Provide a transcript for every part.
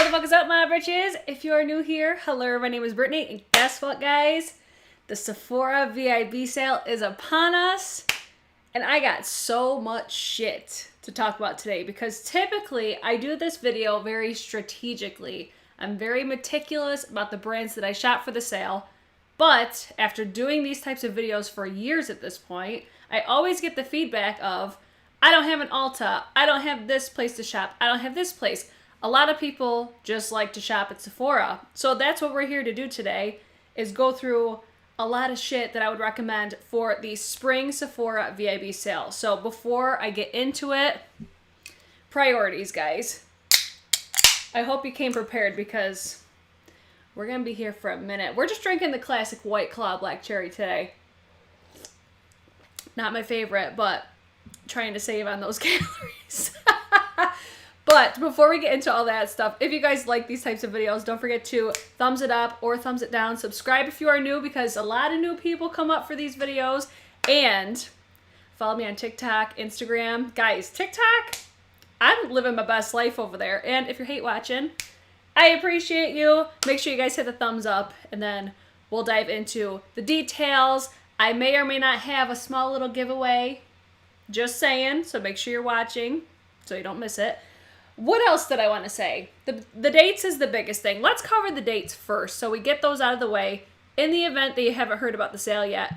What the fuck is up, my britches? If you are new here, hello, my name is Brittany, and guess what, guys? The Sephora Vib sale is upon us, and I got so much shit to talk about today because typically I do this video very strategically. I'm very meticulous about the brands that I shop for the sale, but after doing these types of videos for years at this point, I always get the feedback of, I don't have an Ulta, I don't have this place to shop, I don't have this place. A lot of people just like to shop at Sephora. So that's what we're here to do today, is go through a lot of shit that I would recommend for the spring Sephora VIB sale. So before I get into it, priorities, guys. I hope you came prepared because we're going to be here for a minute. We're just drinking the classic White Claw Black Cherry today. Not my favorite, but trying to save on those calories. But before we get into all that stuff, if you guys like these types of videos, don't forget to thumbs it up or thumbs it down. Subscribe if you are new because a lot of new people come up for these videos. And follow me on TikTok, Instagram. Guys, TikTok, I'm living my best life over there. And if you're hate watching, I appreciate you. Make sure you guys hit the thumbs up and then we'll dive into the details. I may or may not have a small little giveaway. Just saying. So make sure you're watching so you don't miss it. What else did I want to say? The dates is the biggest thing. Let's cover the dates first so we get those out of the way in the event that you haven't heard about the sale yet.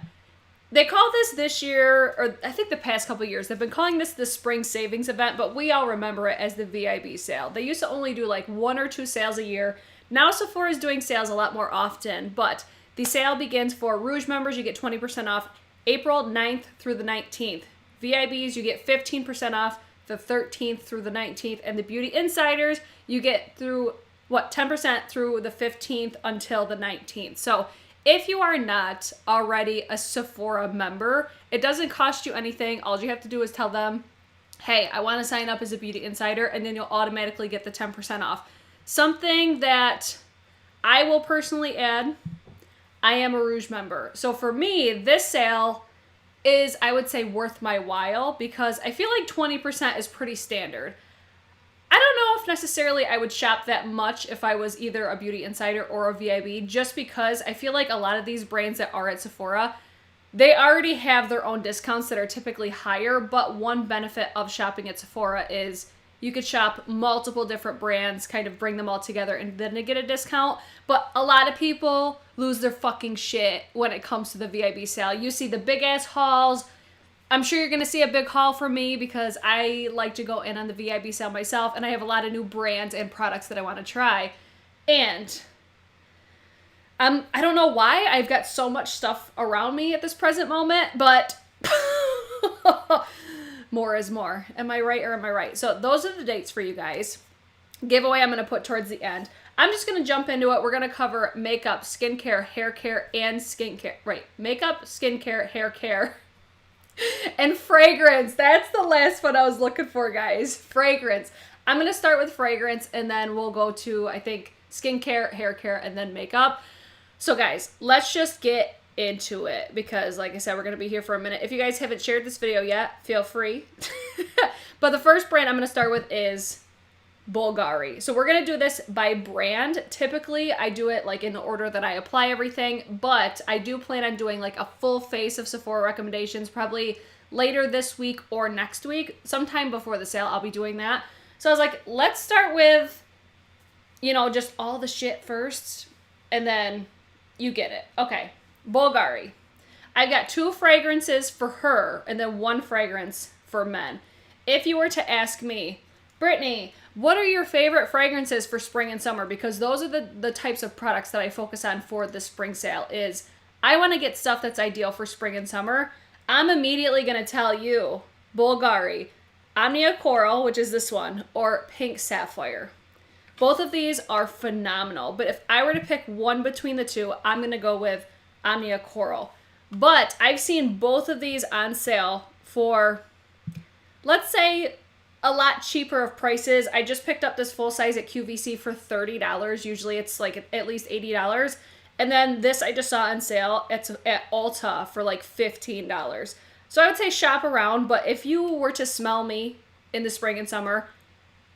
They call this year, or I think the past couple years, they've been calling this the spring savings event, but we all remember it as the VIB sale. They used to only do like 1 or 2 sales a year. Now Sephora is doing sales a lot more often, but the sale begins for Rouge members, you get 20% off April 9th through the 19th. VIBs, you get 15% off the 13th through the 19th, and the Beauty Insiders, you get through, 10% through the 15th until the 19th. So if you are not already a Sephora member, it doesn't cost you anything. All you have to do is tell them, hey, I want to sign up as a Beauty Insider, and then you'll automatically get the 10% off. Something that I will personally add, I am a Rouge member. So for me, this sale is, I would say, worth my while because I feel like 20% is pretty standard. I don't know if necessarily I would shop that much if I was either a Beauty Insider or a VIB, just because I feel like a lot of these brands that are at Sephora, they already have their own discounts that are typically higher, but one benefit of shopping at Sephora is you could shop multiple different brands, kind of bring them all together and then to get a discount. But a lot of people lose their fucking shit when it comes to the VIB sale. You see the big ass hauls. I'm sure you're going to see a big haul from me because I like to go in on the VIB sale myself, and I have a lot of new brands and products that I want to try. And I don't know why I've got so much stuff around me at this present moment, but more is more. Am I right or am I right? So those are the dates for you guys. Giveaway I'm going to put towards the end. I'm just going to jump into it. We're going to cover makeup, skincare, hair care, and skincare. Right. Makeup, skincare, hair care, and fragrance. That's the last one I was looking for, guys. Fragrance. I'm going to start with fragrance, and then we'll go to, I think, skincare, hair care, and then makeup. So, guys, let's just get into it because, like I said, we're going to be here for a minute. If you guys haven't shared this video yet, feel free. But the first brand I'm going to start with is BVLGARI. So we're going to do this by brand. Typically, I do it like in the order that I apply everything, but I do plan on doing like a full face of Sephora recommendations probably later this week or next week. Sometime before the sale, I'll be doing that. So I was like, let's start with, just all the shit first, and then you get it. Okay. BVLGARI. I've got 2 fragrances for her and then 1 fragrance for men. If you were to ask me, Brittany, what are your favorite fragrances for spring and summer? Because those are the types of products that I focus on for the spring sale is I want to get stuff that's ideal for spring and summer. I'm immediately going to tell you BVLGARI, Omnia Coral, which is this one, or Pink Sapphire. Both of these are phenomenal, but if I were to pick one between the two, I'm going to go with Omnia Coral. But I've seen both of these on sale for, let's say, a lot cheaper of prices. I just picked up this full size at QVC for $30. Usually it's like at least $80. And then this I just saw on sale at Ulta for like $15. So I would say shop around, but if you were to smell me in the spring and summer,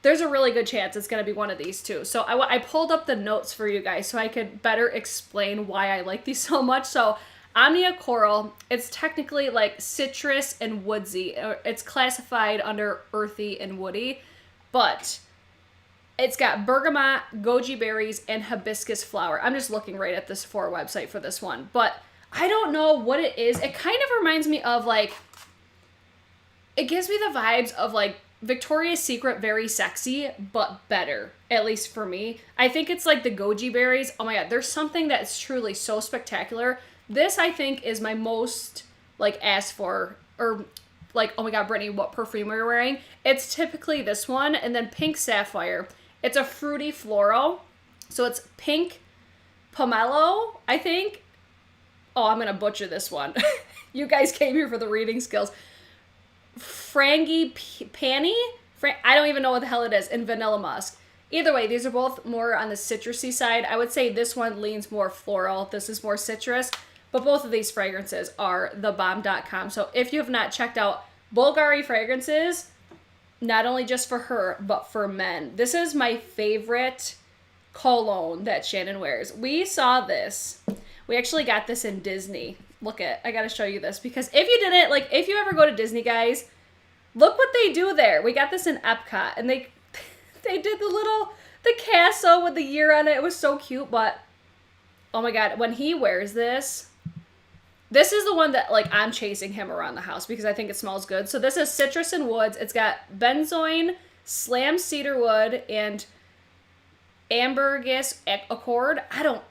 there's a really good chance it's going to be one of these two. So I pulled up the notes for you guys so I could better explain why I like these so much. So Omnia Coral, it's technically like citrus and woodsy. It's classified under earthy and woody, but it's got bergamot, goji berries, and hibiscus flower. I'm just looking right at the Sephora website for this one, but I don't know what it is. It kind of reminds me of like, it gives me the vibes of like Victoria's Secret Very Sexy, but better, at least for me. I think it's like the goji berries. Oh my god, there's something that's truly so spectacular. This, I think, is my most like asked for, or like, oh my god, Brittany, what perfume are you wearing? It's typically this one, and then Pink Sapphire. It's a fruity floral, so it's pink pomelo, I think. Oh, I'm gonna butcher this one. You guys came here for the reading skills. Frangipani? I don't even know what the hell it is. And Vanilla Musk. Either way, these are both more on the citrusy side. I would say this one leans more floral. This is more citrus. But both of these fragrances are thebomb.com. So if you have not checked out BVLGARI fragrances, not only just for her, but for men. This is my favorite cologne that Shannon wears. We saw this. We actually got this in Disney. Look at, I gotta show you this, because if you didn't, like, if you ever go to Disney, guys, look what they do there. We got this in Epcot, and they did the castle with the year on it. It was so cute, but oh my god, when he wears this is the one that, like, I'm chasing him around the house because I think it smells good. So this is citrus and woods. It's got benzoin, slam cedarwood, and ambergris accord.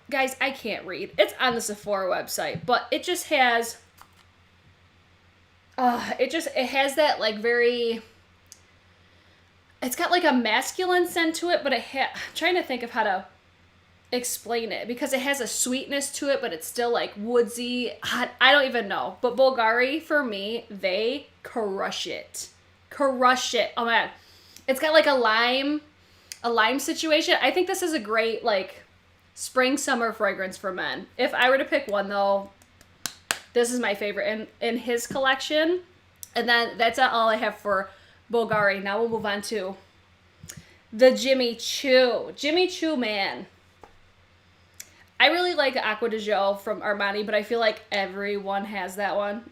Guys, I can't read. It's on the Sephora website, but it just has, it has that like very, it's got like a masculine scent to it, but I'm trying to think of how to explain it because it has a sweetness to it, but it's still like woodsy. I don't even know. But BVLGARI, for me, they crush it. Crush it. Oh man. It's got like a lime situation. I think this is a great like spring summer fragrance for men. If I were to pick one though, this is my favorite in his collection. And then that's all I have for BVLGARI. Now we'll move on to the Jimmy Choo. Jimmy Choo, man. I really like Acqua di Gio from Armani, but I feel like everyone has that one.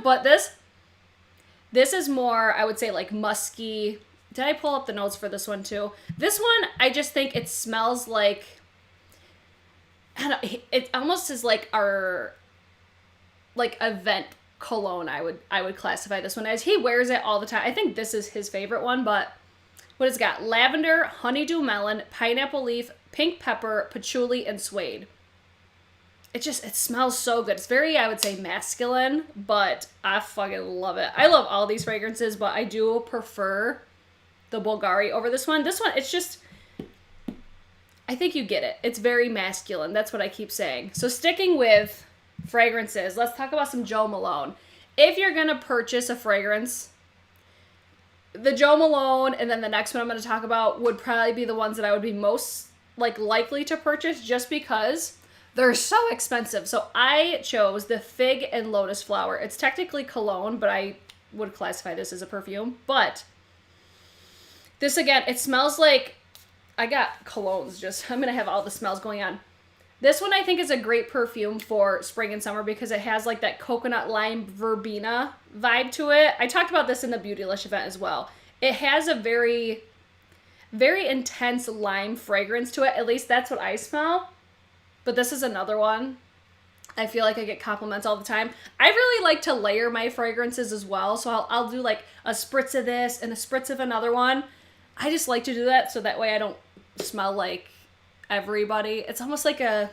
But this is more, I would say, like musky. Did I pull up the notes for this one too? This one, I just think it smells like, I don't know, it almost is like our, like, event cologne. I would classify this one as. He wears it all the time. I think this is his favorite one, but what it's got? Lavender, honeydew melon, pineapple leaf, pink pepper, patchouli, and suede. It smells so good. It's very, I would say, masculine, but I fucking love it. I love all these fragrances, but I do prefer the BVLGARI over this one. This one, it's just, I think you get it. It's very masculine. That's what I keep saying. So sticking with fragrances, let's talk about some Jo Malone. If you're going to purchase a fragrance, the Jo Malone and then the next one I'm going to talk about would probably be the ones that I would be most like likely to purchase just because they're so expensive. So I chose the Fig and Lotus Flower. It's technically cologne, but I would classify this as a perfume. But this, again, it smells like, I got colognes just, I'm going to have all the smells going on. This one I think is a great perfume for spring and summer because it has like that coconut lime verbena vibe to it. I talked about this in the Beautylish event as well. It has a very, very intense lime fragrance to it. At least that's what I smell. But this is another one. I feel like I get compliments all the time. I really like to layer my fragrances as well. So I'll do like a spritz of this and a spritz of another one. I just like to do that so that way I don't smell like everybody. It's almost like I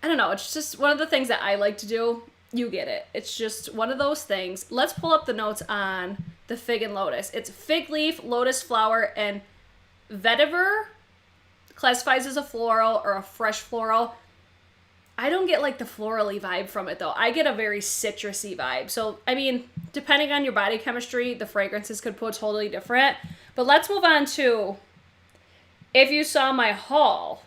don't know. It's just one of the things that I like to do. You get it. It's just one of those things. Let's pull up the notes on the Fig and Lotus. It's fig leaf, lotus flower, and vetiver. Classifies as a floral or a fresh floral. I don't get like the florally vibe from it though. I get a very citrusy vibe. So, I mean, depending on your body chemistry, the fragrances could put totally different. But let's move on to, if you saw my haul,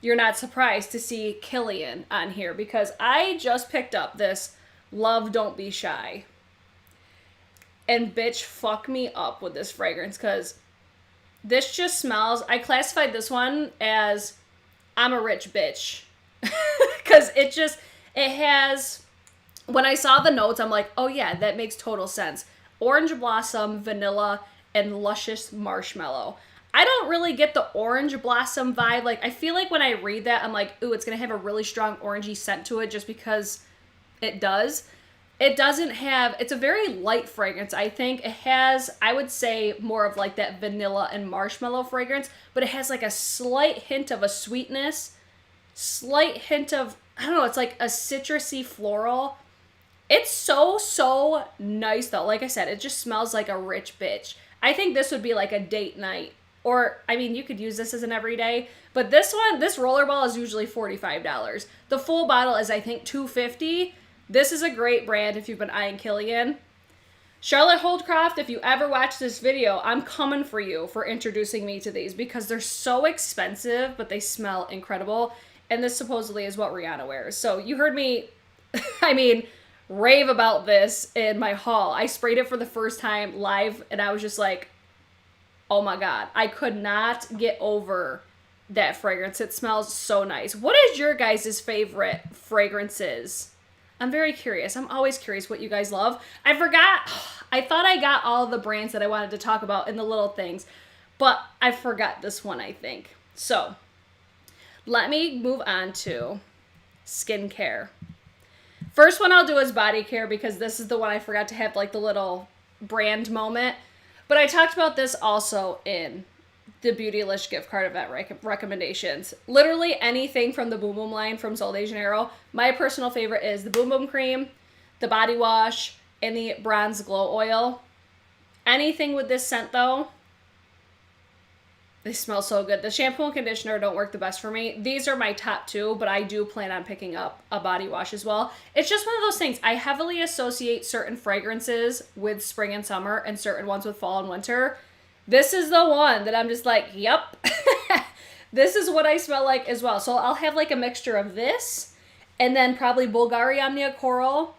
you're not surprised to see KILIAN on here because I just picked up this Love Don't Be Shy. And bitch, fuck me up with this fragrance because This just smells, I classified this one as I'm a rich bitch. Because it has, when I saw the notes, I'm like, oh yeah, that makes total sense. Orange blossom, vanilla, and luscious marshmallow. I don't really get the orange blossom vibe. Like, I feel like when I read that, I'm like, ooh, it's going to have a really strong orangey scent to it just because it does. It doesn't have, it's a very light fragrance, I think. It has, I would say, more of like that vanilla and marshmallow fragrance, but it has like a slight hint of a sweetness, slight hint of, I don't know, it's like a citrusy floral. It's so nice though. Like I said, it just smells like a rich bitch. I think this would be like a date night. Or, I mean, you could use this as an everyday, but this rollerball is usually $45. The full bottle is, I think, $2.50. This is a great brand if you've been eyeing KILIAN. Charlotte Holdcroft, if you ever watch this video, I'm coming for you for introducing me to these because they're so expensive, but they smell incredible. And this supposedly is what Rihanna wears. So you heard me, I mean, rave about this in my haul. I sprayed it for the first time live and I was just like, oh my God, I could not get over that fragrance. It smells so nice. What is your guys' favorite fragrances? I'm very curious. I'm always curious what you guys love. I thought I got all the brands that I wanted to talk about in the little things, but I forgot this one, I think. So let me move on to skincare. First one I'll do is body care because this is the one I forgot to have like the little brand moment. But I talked about this also in the Beautylish gift card event recommendations. Literally anything from the Boom Boom line from Sol de Janeiro. My personal favorite is the Boom Boom cream, the body wash, and the bronze glow oil. Anything with this scent though, they smell so good. The shampoo and conditioner don't work the best for me. These are my top two, but I do plan on picking up a body wash as well. It's just one of those things. I heavily associate certain fragrances with spring and summer and certain ones with fall and winter. This is the one that I'm just like, yep. This is what I smell like as well. So I'll have like a mixture of this and then probably BVLGARI Omnia Coral.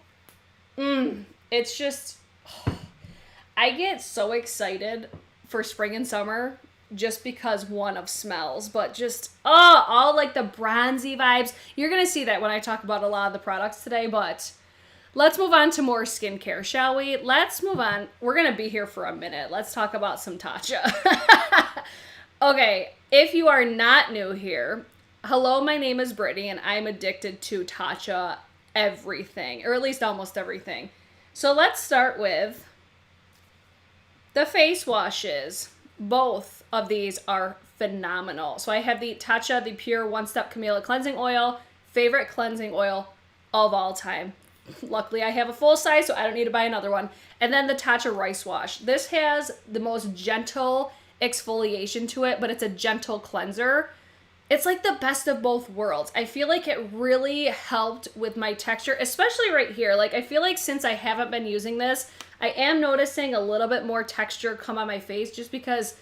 It's just, I get so excited for spring and summer just because one of smells, but just, all like the bronzy vibes. You're going to see that when I talk about a lot of the products today, but let's move on to more skincare, shall we? Let's move on. We're going to be here for a minute. Let's talk about some Tatcha. Okay, if you are not new here, hello, my name is Brittany, and I'm addicted to Tatcha everything, or at least almost everything. So let's start with the face washes. Both of these are phenomenal. So I have the Tatcha, the Pure One Step Camellia Cleansing Oil, favorite cleansing oil of all time. Luckily, I have a full size, so I don't need to buy another one. And then the Tatcha Rice Wash. This has the most gentle exfoliation to it, but it's a gentle cleanser. It's like the best of both worlds. I feel like it really helped with my texture, especially right here. Like, I feel like since I haven't been using this, I am noticing a little bit more texture come on my face just because,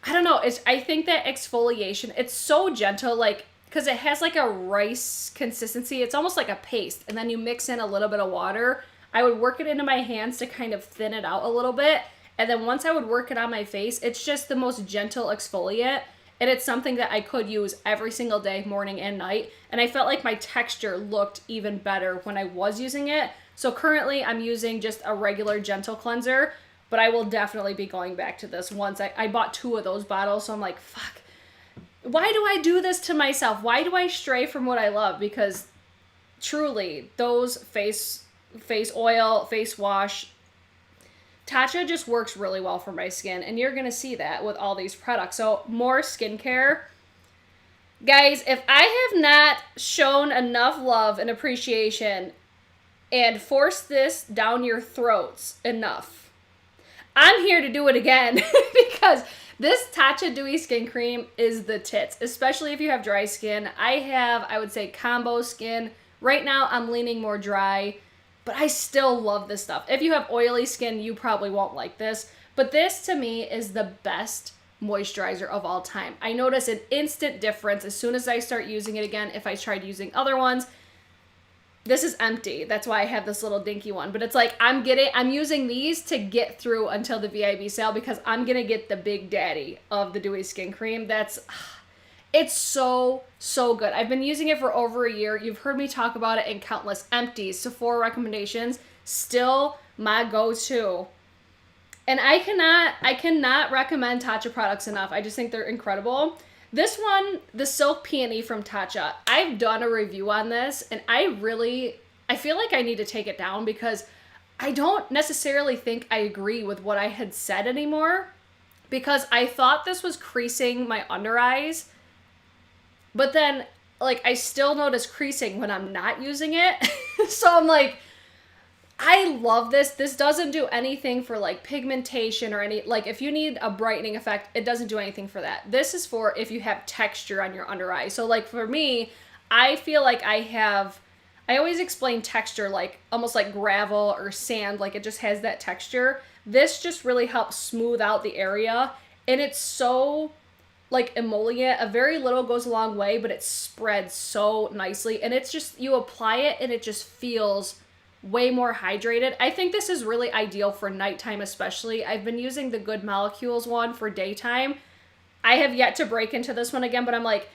I don't know, I think that exfoliation, it's so gentle, like, because it has like a rice consistency. It's almost like a paste, and then you mix in a little bit of water. I would work it into my hands to kind of thin it out a little bit, and then once I would work it on my face, it's just the most gentle exfoliant, and it's something that I could use every single day, morning and night, and I felt like my texture looked even better when I was using it. So currently I'm using just a regular gentle cleanser, but I will definitely be going back to this once. I bought 2 of those bottles, so I'm like, fuck, why do I do this to myself? Why do I stray from what I love? Because truly, those face oil, face wash, Tatcha just works really well for my skin, and you're gonna see that with all these products. So more skincare. Guys, if I have not shown enough love and appreciation and force this down your throats enough, I'm here to do it again because this Tatcha Dewy Skin Cream is the tits, especially if you have dry skin. I have, I would say, combo skin. Right now, I'm leaning more dry, but I still love this stuff. If you have oily skin, you probably won't like this, but this to me is the best moisturizer of all time. I notice an instant difference as soon as I start using it again if I tried using other ones. this is empty. That's why I have this little dinky one. But it's like, I'm using these to get through until the VIB sale because I'm going to get the big daddy of the Dewy Skin Cream. It's so, so good. I've been using it for over a year. You've heard me talk about it in countless empties, Sephora recommendations. Still my go-to. And I cannot recommend Tatcha products enough. I just think they're incredible. This one, the Silk Peony from Tatcha, I've done a review on this, and I feel like I need to take it down because I don't necessarily think I agree with what I had said anymore, because I thought this was creasing my under eyes, but then, like, I still notice creasing when I'm not using it. So I'm like, I love this. This doesn't do anything for like pigmentation or any, like if you need a brightening effect, it doesn't do anything for that. This is for if you have texture on your under eye. So like for me, I feel like I always explain texture like almost like gravel or sand, like it just has that texture. This just really helps smooth out the area, and it's so like emollient. A very little goes a long way, but it spreads so nicely, and it's just, you apply it and it just feels way more hydrated. I think this is really ideal for nighttime especially. I've been using the Good Molecules one for daytime. I have yet to break into this one again, but I'm like,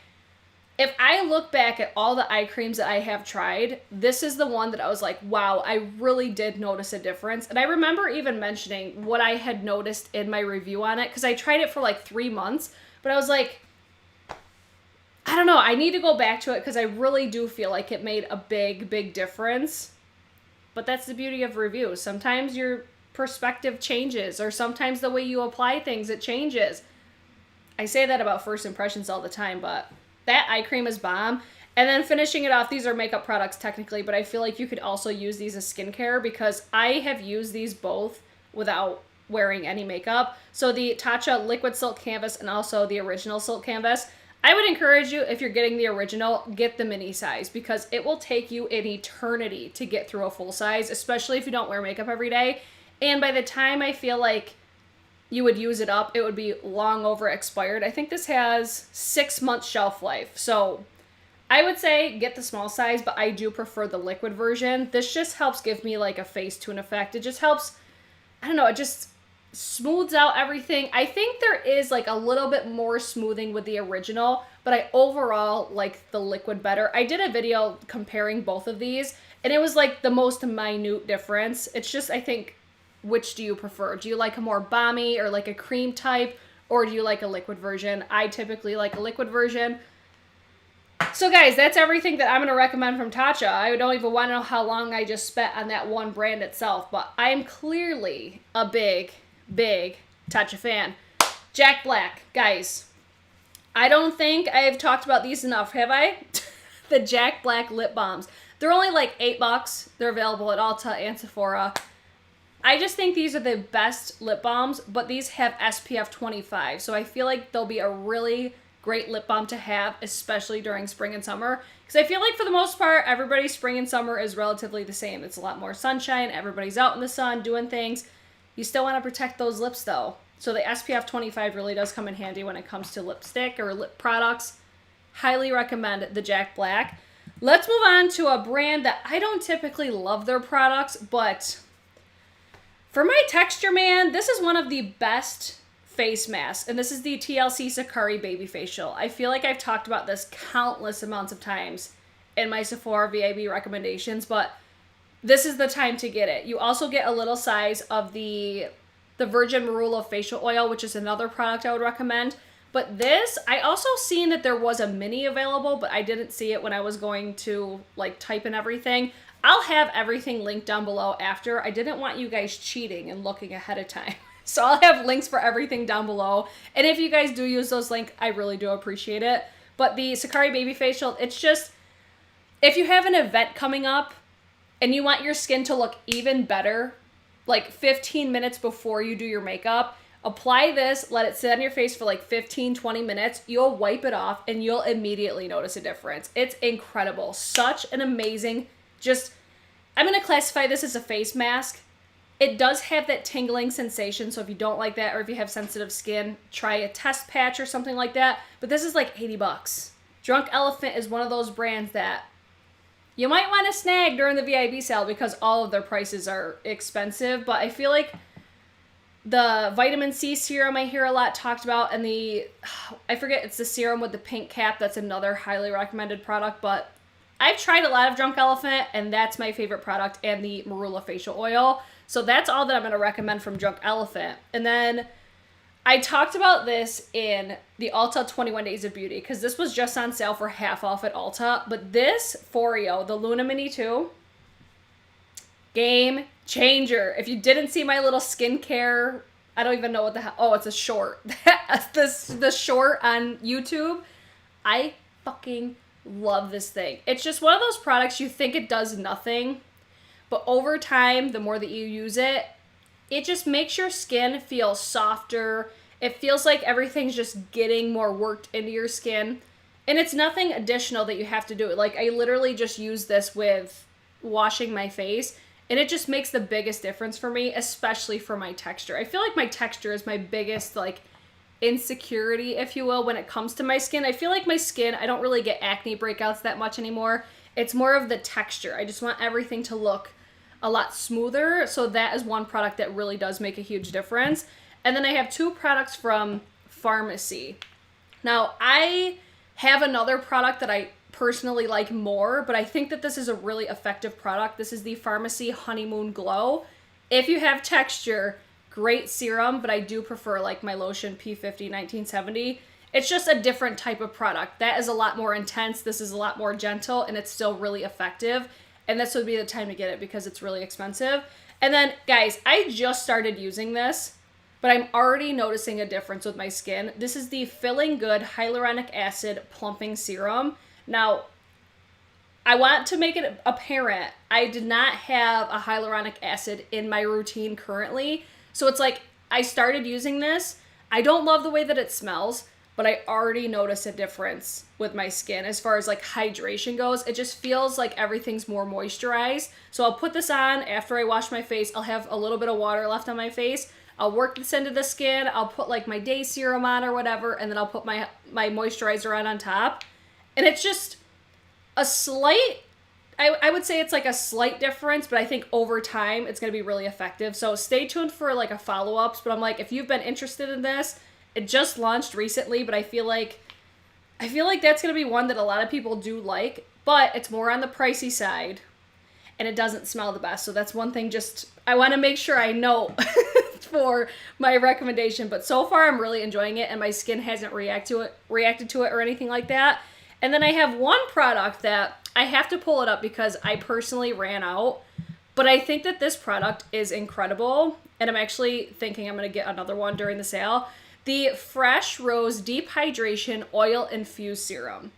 if I look back at all the eye creams that I have tried, this is the one that I was like, wow, I really did notice a difference. And I remember even mentioning what I had noticed in my review on it, because I tried it for like 3 months, but I was like, I don't know, I need to go back to it because I really do feel like it made a big, big difference. But that's the beauty of reviews. Sometimes your perspective changes, or sometimes the way you apply things, it changes. I say that about first impressions all the time, but that eye cream is bomb. And then finishing it off, these are makeup products technically, but I feel like you could also use these as skincare because I have used these both without wearing any makeup. So the Tatcha Liquid Silk Canvas and also the original Silk Canvas. I would encourage you, if you're getting the original, get the mini size because it will take you an eternity to get through a full size, especially if you don't wear makeup every day. And by the time I feel like you would use it up, it would be long over expired. I think this has 6 months shelf life. So I would say get the small size, but I do prefer the liquid version. This just helps give me like a Facetune effect. It just helps, I don't know, it just smooths out everything. I think there is like a little bit more smoothing with the original, but I overall like the liquid better. I did a video comparing both of these, and it was like the most minute difference. It's just, I think, which do you prefer? Do you like a more balmy or like a cream type, or do you like a liquid version? I typically like a liquid version. So guys, that's everything that I'm going to recommend from Tatcha. I don't even want to know how long I just spent on that one brand itself, but I'm clearly a big Tatcha fan. Jack Black, guys. I don't think I've talked about these enough, have I? The Jack Black lip balms. They're only like $8. They're available at Ulta and Sephora. I just think these are the best lip balms, but these have SPF 25. So I feel like they'll be a really great lip balm to have, especially during spring and summer. Because I feel like for the most part, everybody's spring and summer is relatively the same. It's a lot more sunshine. Everybody's out in the sun doing things. You still want to protect those lips though. So the SPF 25 really does come in handy when it comes to lipstick or lip products. Highly recommend the Jack Black. Let's move on to a brand that I don't typically love their products, but for my texture, man, this is one of the best face masks, and this is the TLC Sakari Baby Facial. I feel like I've talked about this countless amounts of times in my Sephora VIB recommendations, but this is the time to get it. You also get a little size of the Virgin Marula Facial Oil, which is another product I would recommend. But this, I also seen that there was a mini available, but I didn't see it when I was going to like type in everything. I'll have everything linked down below after. I didn't want you guys cheating and looking ahead of time. So I'll have links for everything down below. And if you guys do use those links, I really do appreciate it. But the Sakari Baby Facial, it's just, if you have an event coming up and you want your skin to look even better, like 15 minutes before you do your makeup, apply this, let it sit on your face for like 15, 20 minutes. You'll wipe it off and you'll immediately notice a difference. It's incredible. Such an amazing, I'm going to classify this as a face mask. It does have that tingling sensation, so if you don't like that or if you have sensitive skin, try a test patch or something like that. But this is like $80. Drunk Elephant is one of those brands that you might want to snag during the VIB sale because all of their prices are expensive. But I feel like the vitamin C serum I hear a lot talked about, and I forget, it's the serum with the pink cap. That's another highly recommended product. But I've tried a lot of Drunk Elephant, and that's my favorite product, and the Marula facial oil. So that's all that I'm going to recommend from Drunk Elephant. And then I talked about this in the Ulta 21 Days of Beauty because this was just on sale for half off at Ulta. But this Foreo, the Luna Mini 2, game changer. If you didn't see my little skincare, I don't even know what the hell. Oh, it's a short. the short on YouTube. I fucking love this thing. It's just one of those products you think it does nothing, but over time, the more that you use it, it just makes your skin feel softer. It feels like everything's just getting more worked into your skin. And it's nothing additional that you have to do. Like, I literally just use this with washing my face, and it just makes the biggest difference for me, especially for my texture. I feel like my texture is my biggest, like, insecurity, if you will, when it comes to my skin. I feel like my skin, I don't really get acne breakouts that much anymore. It's more of the texture. I just want everything to look a lot smoother. So that is one product that really does make a huge difference. And then I have two products from FARMACY. Now, I have another product that I personally like more, but I think that this is a really effective product. This is the FARMACY Honeymoon Glow. If you have texture, great serum, but I do prefer like my lotion P50 1970. It's just a different type of product. That is a lot more intense. This is a lot more gentle, and it's still really effective. And this would be the time to get it because it's really expensive. And then, guys, I just started using this, but I'm already noticing a difference with my skin. This is the Feeling Good Hyaluronic Acid Plumping Serum. Now, I want to make it apparent, I did not have a hyaluronic acid in my routine currently. So it's like, I started using this. I don't love the way that it smells, but I already notice a difference with my skin as far as like hydration goes. It just feels like everything's more moisturized. So I'll put this on after I wash my face. I'll have a little bit of water left on my face. I'll work this into the skin. I'll put like my day serum on or whatever, and then I'll put my moisturizer on top. And it's just a slight, I would say it's like a slight difference, but I think over time it's going to be really effective. So stay tuned for like a follow-ups. But I'm like, if you've been interested in this, it just launched recently, but I feel like that's going to be one that a lot of people do like, but it's more on the pricey side, and it doesn't smell the best. So that's one thing just I want to make sure I know for my recommendation. But so far, I'm really enjoying it, and my skin hasn't reacted to it or anything like that. And then I have one product that I have to pull it up because I personally ran out, but I think that this product is incredible, and I'm actually thinking I'm going to get another one during the sale. The Fresh Rose Deep Hydration Oil Infused Serum.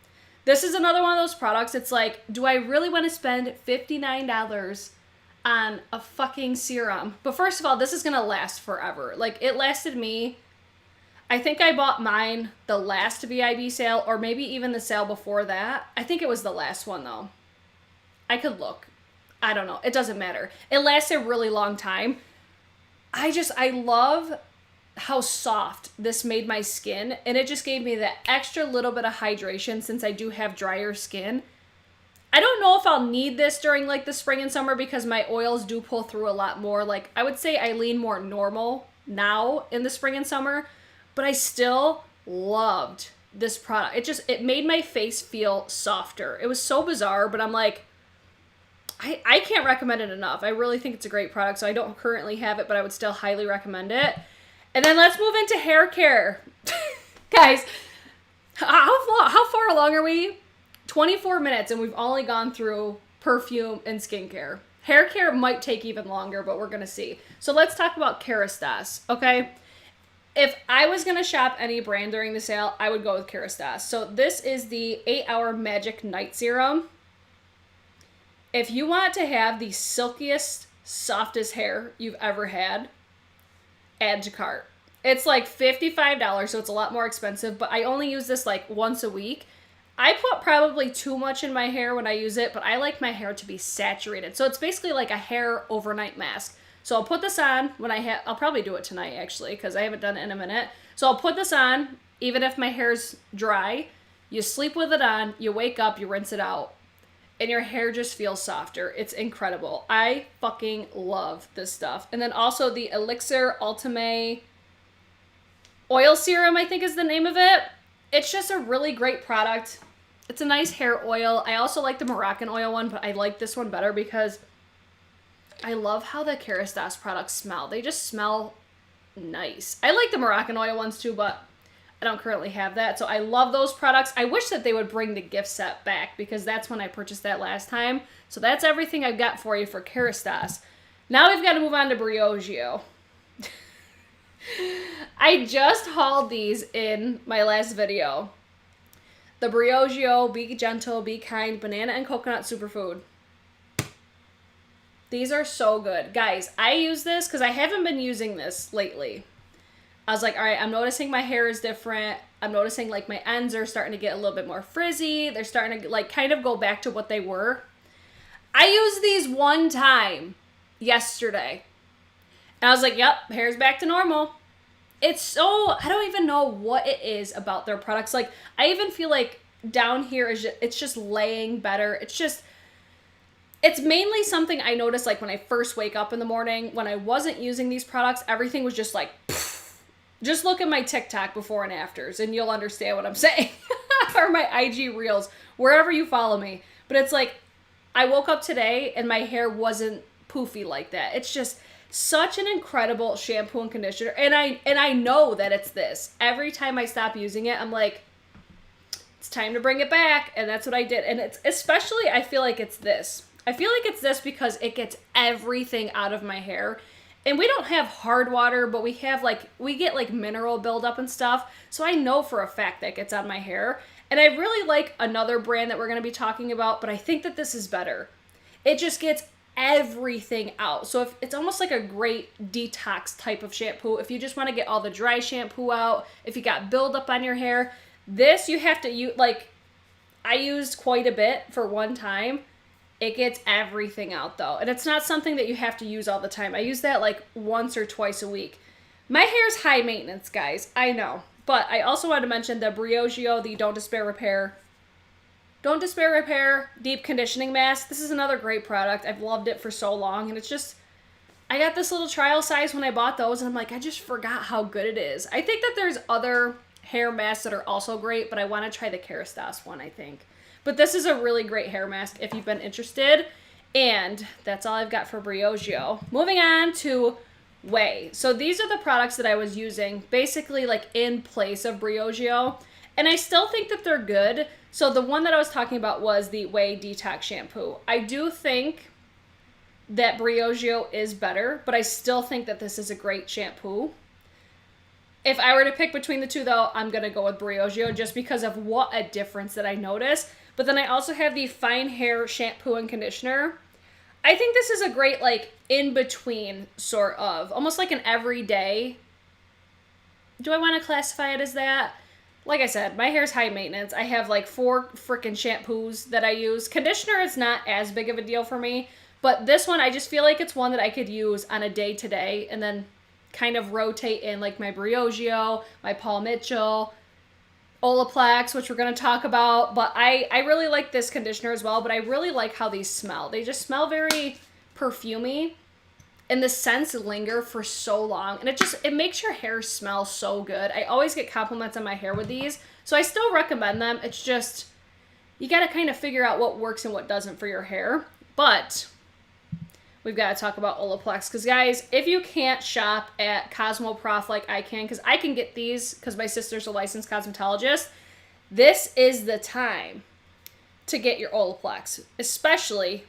This is another one of those products. It's like, do I really want to spend $59 on a fucking serum? But first of all, this is going to last forever. Like, it lasted me, I think I bought mine the last VIB sale, or maybe even the sale before that. I think it was the last one, though. I could look. I don't know. It doesn't matter. It lasted a really long time. I love how soft this made my skin, and it just gave me that extra little bit of hydration since I do have drier skin. I don't know if I'll need this during like the spring and summer because my oils do pull through a lot more. Like, I would say I lean more normal now in the spring and summer, but I still loved this product. It made my face feel softer. It was so bizarre, but I'm like, I can't recommend it enough. I really think it's a great product, so I don't currently have it, but I would still highly recommend it. And then let's move into hair care. Guys, how far along are we? 24 minutes, and we've only gone through perfume and skincare. Hair care might take even longer, but we're going to see. So let's talk about Kerastase, okay? If I was going to shop any brand during the sale, I would go with Kerastase. So this is the 8-Hour Magic Night Serum. If you want to have the silkiest, softest hair you've ever had, add to cart. It's like $55, so it's a lot more expensive, but I only use this like once a week. I put probably too much in my hair when I use it, but I like my hair to be saturated. So it's basically like a hair overnight mask. So I'll put this on when I'll probably do it tonight actually, because I haven't done it in a minute. So I'll put this on, even if my hair's dry. You sleep with it on, you wake up, you rinse it out. and your hair just feels softer. It's incredible. I fucking love this stuff. And then also the Elixir Ultimate Oil Serum, I think is the name of it. It's just a really great product. It's a nice hair oil. I also like the Moroccan oil one, but I like this one better because I love how the Kerastase products smell. They just smell nice. I like the Moroccan oil ones too, but I don't currently have that. So I love those products. I wish that they would bring the gift set back because that's when I purchased that last time. So that's everything I've got for you for Kerastase. Now we've got to move on to Briogeo. I just hauled these in my last video. The Briogeo Be Gentle, Be Kind Banana and Coconut Superfood. These are so good. Guys, I use this because I haven't been using this lately. I was like, all right, I'm noticing my hair is different. I'm noticing like my ends are starting to get a little bit more frizzy. They're starting to like kind of go back to what they were. I used these one time yesterday. And I was like, yep, hair's back to normal. It's so, I don't even know what it is about their products. Like, I even feel like down here, it's just laying better. It's mainly something I noticed like when I first wake up in the morning. When I wasn't using these products, everything was just like, pfft. Just look at my TikTok before and afters and you'll understand what I'm saying. Or my IG reels, wherever you follow me. But it's like, I woke up today and my hair wasn't poofy like that. It's just such an incredible shampoo and conditioner. And I know that it's this. Every time I stop using it, I'm like, it's time to bring it back. And that's what I did. And it's especially, I feel like it's this. I feel like it's this because it gets everything out of my hair. And we don't have hard water, but we get like mineral buildup and stuff. So I know for a fact that gets on my hair. And I really like another brand that we're going to be talking about, but I think that this is better. It just gets everything out. So if it's almost like a great detox type of shampoo. If you just want to get all the dry shampoo out, if you got buildup on your hair, this you have to use. Like, I used quite a bit for one time. It gets everything out though. And it's not something that you have to use all the time. I use that like once or twice a week. My hair's high maintenance, guys. I know. But I also wanted to mention the Briogeo, the Don't Despair Repair Deep Conditioning Mask. This is another great product. I've loved it for so long. And it's just, I got this little trial size when I bought those. And I'm like, I just forgot how good it is. I think that there's other hair masks that are also great. But I want to try the Kerastase one, I think. But this is a really great hair mask if you've been interested. And that's all I've got for Briogeo. Moving on to OfficialJimmyChoo. So these are the products that I was using basically like in place of Briogeo. And I still think that they're good. So the one that I was talking about was the OfficialJimmyChoo Detox Shampoo. I do think that Briogeo is better, but I still think that this is a great shampoo. If I were to pick between the two though, I'm going to go with Briogeo just because of what a difference that I noticed. But then I also have the Fine Hair Shampoo and Conditioner. I think this is a great, like, in-between sort of. Almost like an everyday. Do I want to classify it as that? Like I said, my hair's high maintenance. I have, like, 4 freaking shampoos that I use. Conditioner is not as big of a deal for me. But this one, I just feel like it's one that I could use on a day-to-day. And then kind of rotate in, like, my Briogeo, my Paul Mitchell, Olaplex, which we're going to talk about. But I really like this conditioner as well, but I really like how these smell. They just smell very perfumey, and the scents linger for so long, and it makes your hair smell so good. I always get compliments on my hair with these, so I still recommend them. It's just, you got to kind of figure out what works and what doesn't for your hair. But we've got to talk about Olaplex, because guys, if you can't shop at Cosmoprof like I can, because I can get these because my sister's a licensed cosmetologist, this is the time to get your Olaplex, especially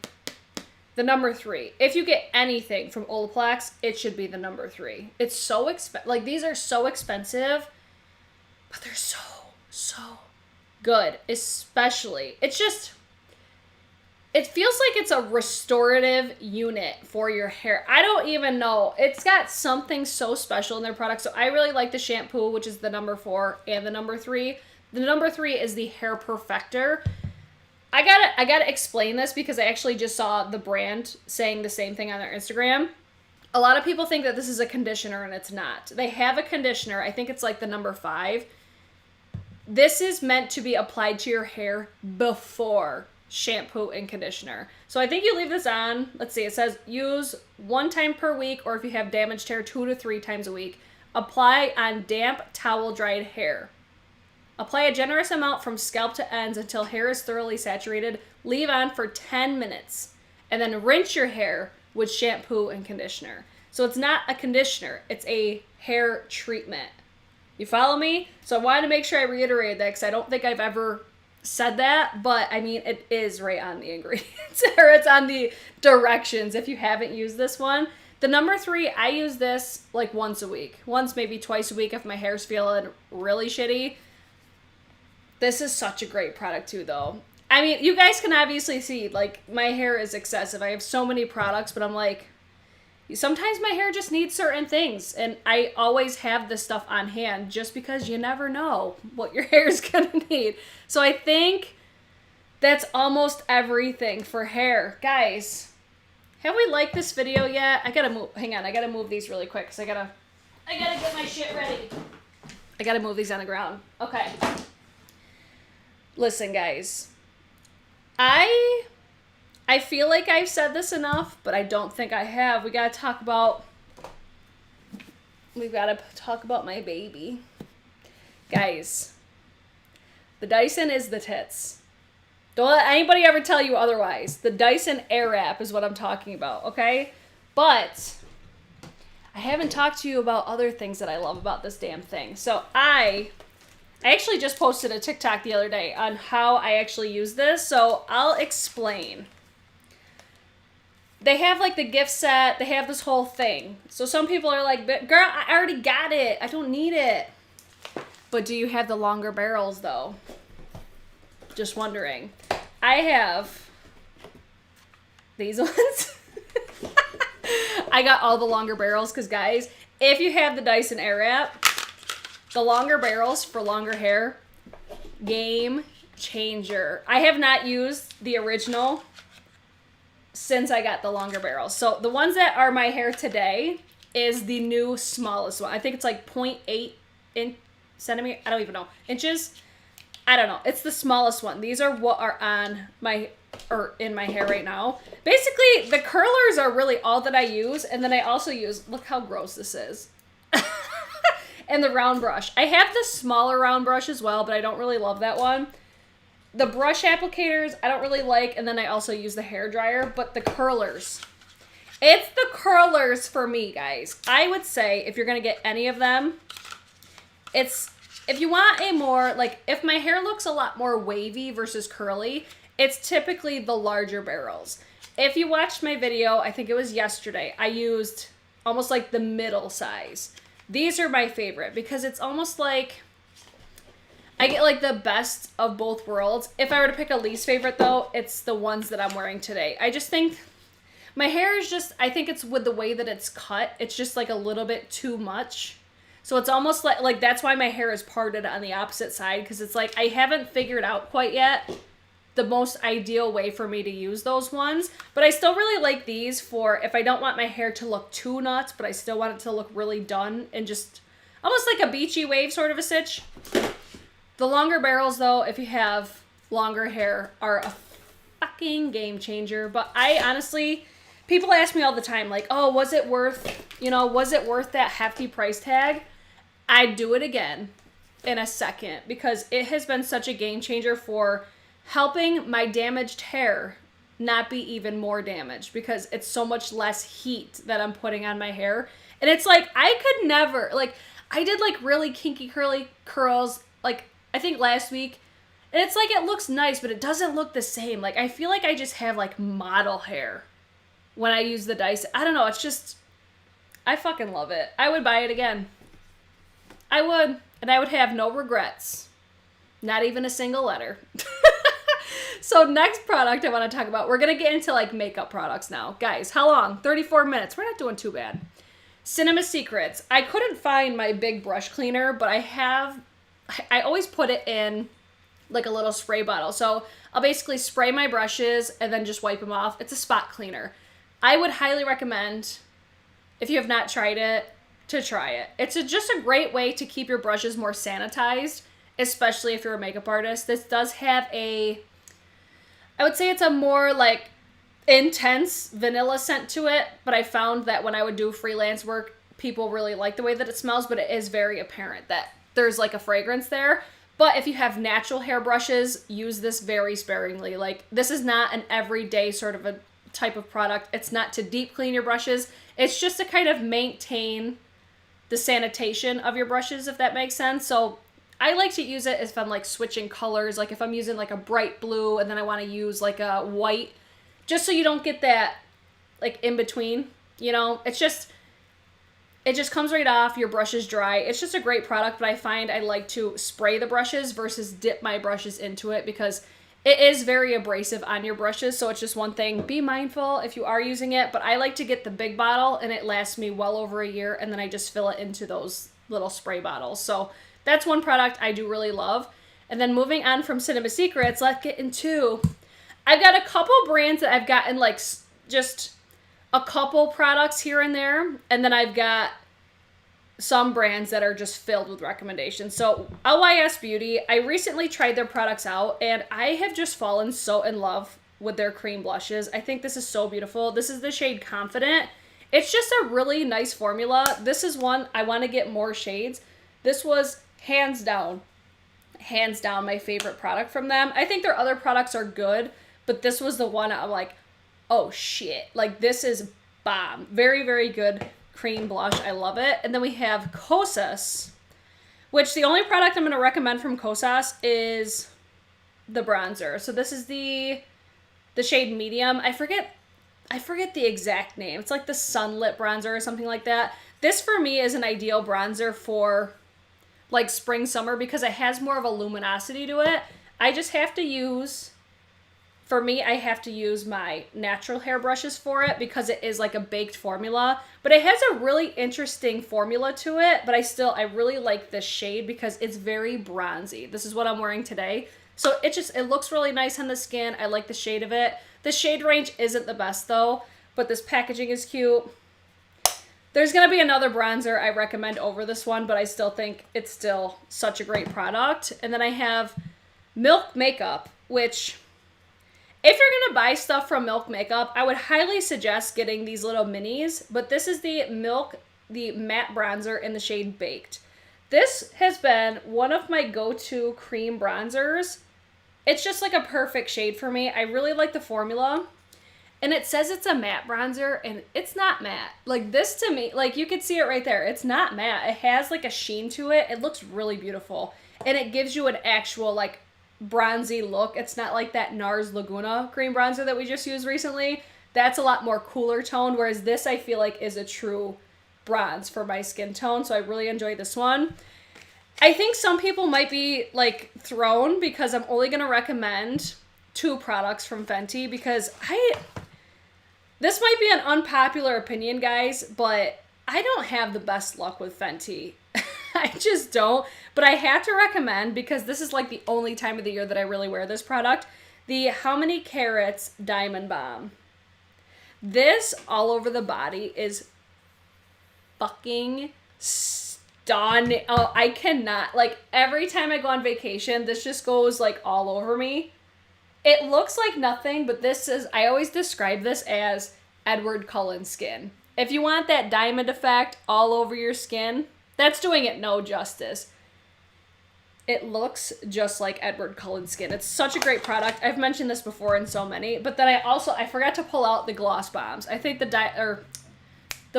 the number 3. If you get anything from Olaplex, it should be the number 3. It's so expensive. Like, these are so expensive, but they're so good. Especially, it's just, it feels like it's a restorative unit for your hair. I don't even know. It's got something so special in their product. So I really like the shampoo, which is the number 4, and the number 3. The number 3 is the Hair Perfector. I gotta explain this because I actually just saw the brand saying the same thing on their Instagram. A lot of people think that this is a conditioner, and it's not. They have a conditioner. I think it's like the number 5. This is meant to be applied to your hair before shampoo and conditioner. So I think you leave this on, let's see, it says use 1 time per week, or if you have damaged hair, 2 to 3 times a week. Apply on damp towel dried hair. Apply a generous amount from scalp to ends until hair is thoroughly saturated. Leave on for 10 minutes and then rinse your hair with shampoo and conditioner. So it's not a conditioner, it's a hair treatment. You follow me? So I wanted to make sure I reiterated that because I don't think I've ever said that, but I mean, it is right on the ingredients or it's on the directions if you haven't used this one. The number 3, I use this like once a week. Once, maybe twice a week if my hair's feeling really shitty. This is such a great product too, though. I mean, you guys can obviously see, like, my hair is excessive. I have so many products, but I'm like, sometimes my hair just needs certain things. And I always have this stuff on hand just because you never know what your hair is going to need. So I think that's almost everything for hair. Guys, have we liked this video yet? I gotta move, hang on, I gotta move these really quick because I gotta get my shit ready. I gotta move these on the ground. Okay. Listen, guys, I feel like I've said this enough, but I don't think I have. We've got to talk about my baby. Guys, the Dyson is the tits. Don't let anybody ever tell you otherwise. The Dyson Airwrap is what I'm talking about, okay? But I haven't talked to you about other things that I love about this damn thing. So I actually just posted a TikTok the other day on how I actually use this, so I'll explain. They have like the gift set, they have this whole thing. So some people are like, but girl, I already got it. I don't need it. But do you have the longer barrels though? Just wondering. I have these ones. I got all the longer barrels because guys, if you have the Dyson Airwrap, the longer barrels for longer hair, game changer. I have not used the original since I got the longer barrels. So the ones that are my hair today is the new smallest one. I think it's like 0.8 centimeter. I don't even know. Inches. I don't know. It's the smallest one. These are what are on my, or in my hair right now. Basically, the curlers are really all that I use. And then I also use, look how gross this is. And the round brush. I have the smaller round brush as well, but I don't really love that one. The brush applicators, I don't really like. And then I also use the hair dryer, but the curlers. It's the curlers for me, guys. I would say if you're going to get any of them, it's, if you want a more, like, if my hair looks a lot more wavy versus curly, it's typically the larger barrels. If you watched my video, I think it was yesterday, I used almost like the middle size. These are my favorite because it's almost like I get like the best of both worlds. If I were to pick a least favorite though, it's the ones that I'm wearing today. I just think my hair is just, I think it's with the way that it's cut, it's just like a little bit too much. So it's almost like that's why my hair is parted on the opposite side, because it's like I haven't figured out quite yet the most ideal way for me to use those ones. But I still really like these for if I don't want my hair to look too nuts, but I still want it to look really done and just almost like a beachy wave sort of a stitch. The longer barrels though, if you have longer hair, are a fucking game changer. But I honestly, people ask me all the time like, oh, was it worth, you know, was it worth that hefty price tag? I'd do it again in a second because it has been such a game changer for helping my damaged hair not be even more damaged because it's so much less heat that I'm putting on my hair. And it's like, I could never, like, I did like really kinky curly curls, like I think last week, and it's like, it looks nice, but it doesn't look the same. Like, I feel like I just have like model hair when I use the Dyson. I don't know. It's just, I fucking love it. I would buy it again. I would, and I would have no regrets. Not even a single letter. So next product I want to talk about, we're going to get into like makeup products now. Guys, how long? 34 minutes. We're not doing too bad. CinemaSecrets. I couldn't find my big brush cleaner, but I always put it in like a little spray bottle. So I'll basically spray my brushes and then just wipe them off. It's a spot cleaner. I would highly recommend, if you have not tried it, to try it. It's just a great way to keep your brushes more sanitized, especially if you're a makeup artist. This does have a I would say it's a more like intense vanilla scent to it, but I found that when I would do freelance work, people really like the way that it smells, but it is very apparent that there's like a fragrance there. But if you have natural hair brushes, use this very sparingly. Like, this is not an everyday sort of a type of product. It's not to deep clean your brushes. It's just to kind of maintain the sanitation of your brushes, if that makes sense. So I like to use it if I'm like switching colors, like if I'm using like a bright blue and then I want to use like a white, just so you don't get that like in between, you know. It just comes right off, your brush is dry. It's just a great product, but I find I like to spray the brushes versus dip my brushes into it because it is very abrasive on your brushes. So it's just one thing, be mindful if you are using it, but I like to get the big bottle and it lasts me well over a year, and then I just fill it into those little spray bottles. So that's one product I do really love. And then moving on from Cinema Secrets, let's get into, I've got a couple brands that I've gotten like just a couple products here and there. And then I've got some brands that are just filled with recommendations. So YSLBeauty, I recently tried their products out and I have just fallen so in love with their cream blushes. I think this is so beautiful. This is the shade Confident. It's just a really nice formula. This is one, I want to get more shades. This was hands down my favorite product from them. I think their other products are good, but this was the one I'm like, oh shit, like this is bomb. Very, very good cream blush. I love it. And then we have KOSAS, which the only product I'm going to recommend from KOSAS is the bronzer. So this is the shade Medium. I forget the exact name. It's like the Sunlit bronzer or something like that. This for me is an ideal bronzer for like spring, summer, because it has more of a luminosity to it. I just have to use, for me, I have to use my natural hair brushes for it because it is like a baked formula. But it has a really interesting formula to it, but I really like this shade because it's very bronzy. This is what I'm wearing today. So it looks really nice on the skin. I like the shade of it. The shade range isn't the best though, but this packaging is cute. There's going to be another bronzer I recommend over this one, but I still think it's still such a great product. And then I have MilkMakeup, which if you're going to buy stuff from MilkMakeup, I would highly suggest getting these little minis, but this is the matte bronzer in the shade Baked. This has been one of my go-to cream bronzers. It's just like a perfect shade for me. I really like the formula. And it says it's a matte bronzer, and it's not matte. Like this to me, like you can see it right there. It's not matte. It has like a sheen to it. It looks really beautiful. And it gives you an actual like bronzy look. It's not like that NARS Laguna cream bronzer that we just used recently. That's a lot more cooler toned, whereas this I feel like is a true bronze for my skin tone. So I really enjoy this one. I think some people might be like thrown because I'm only going to recommend 2 products from Fenty because this might be an unpopular opinion, guys, but I don't have the best luck with Fenty. I just don't. But I have to recommend, because this is like the only time of the year that I really wear this product, the How Many Carats Diamond Balm. This all over the body is fucking stunning. Oh, I cannot. Like every time I go on vacation, this just goes like all over me. It looks like nothing, but this is, I always describe this as Edward Cullen skin. If you want that diamond effect all over your skin, that's doing it no justice. It looks just like Edward Cullen skin. It's such a great product. I've mentioned this before in so many, but then I forgot to pull out the gloss bombs. I think the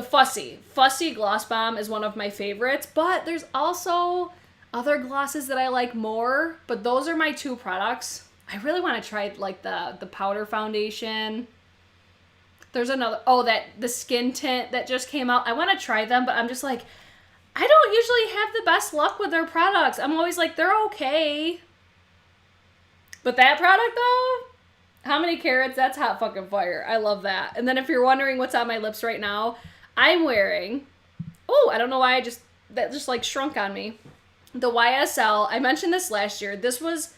Fussy Gloss Bomb is one of my favorites, but there's also other glosses that I like more, but those are my 2 products. I really want to try like the powder foundation. There's another, the skin tint that just came out. I want to try them, but I'm just like, I don't usually have the best luck with their products. I'm always like, they're okay. But that product though, How Many Carats, that's hot fucking fire. I love that. And then if you're wondering what's on my lips right now, I'm wearing, I don't know why that just like shrunk on me. The YSL, I mentioned this last year. This was,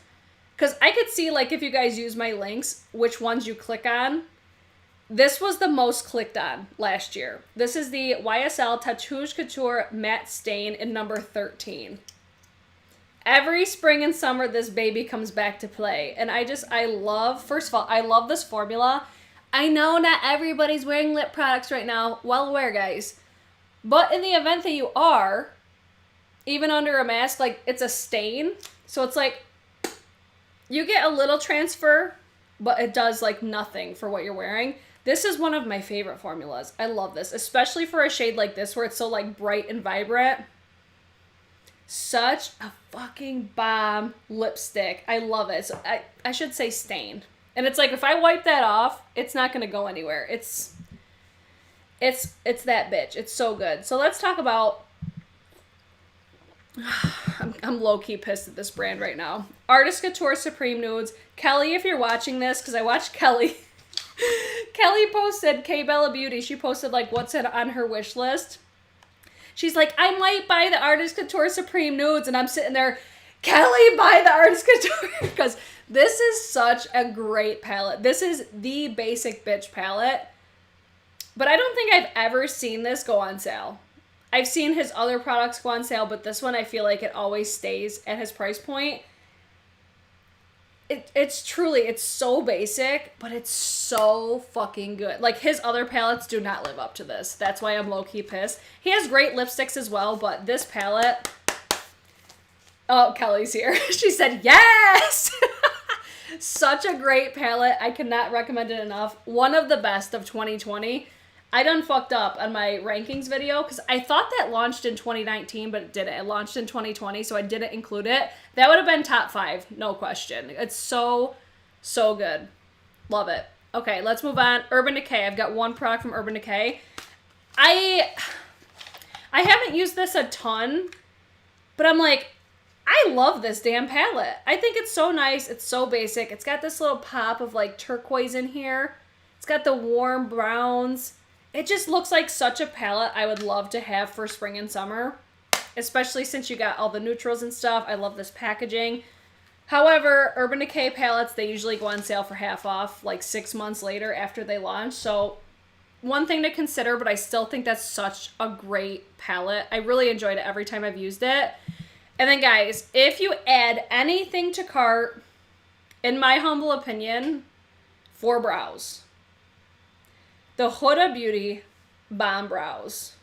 because I could see, like, if you guys use my links, which ones you click on. This was the most clicked on last year. This is the YSL Tatouage Couture Matte Stain in number 13. Every spring and summer, this baby comes back to play. And I love, first of all, I love this formula. I know not everybody's wearing lip products right now. Well aware, guys. But in the event that you are, even under a mask, like, it's a stain. So it's like, you get a little transfer, but it does, like, nothing for what you're wearing. This is one of my favorite formulas. I love this, especially for a shade like this where it's so, like, bright and vibrant. Such a fucking bomb lipstick. I love it. So I should say stain. And it's like, if I wipe that off, it's not going to go anywhere. It's that bitch. It's so good. So let's talk about... I'm low-key pissed at this brand right now. Artist Couture Supreme Nudes. Kelly, if you're watching this, because I watched Kelly. Kelly posted, K-Bella Beauty, she posted, like, what's on her wish list. She's like, I might buy the Artist Couture Supreme Nudes. And I'm sitting there, Kelly, buy the Artist Couture. Because this is such a great palette. This is the basic bitch palette. But I don't think I've ever seen this go on sale. I've seen his other products go on sale, but this one I feel like it always stays at his price point. It's truly, it's so basic, but it's so fucking good. Like, his other palettes do not live up to this. That's why I'm low-key pissed. He has great lipsticks as well, but this palette... Oh, Kelly's here. She said, yes! Such a great palette. I cannot recommend it enough. One of the best of 2020. I done fucked up on my rankings video because I thought that launched in 2019, but it didn't. It launched in 2020, so I didn't include it. That would have been top 5, no question. It's so, so good. Love it. Okay, let's move on. Urban Decay. I've got one product from Urban Decay. I haven't used this a ton, but I'm like, I love this damn palette. I think it's so nice. It's so basic. It's got this little pop of, like, turquoise in here. It's got the warm browns. It just looks like such a palette I would love to have for spring and summer, especially since you got all the neutrals and stuff. I love this packaging. However, Urban Decay palettes, they usually go on sale for half off, like 6 months later after they launch. So one thing to consider, but I still think that's such a great palette. I really enjoyed it every time I've used it. And then, guys, if you add anything to cart, in my humble opinion, for brows, the Hudabeauty Bomb Brows.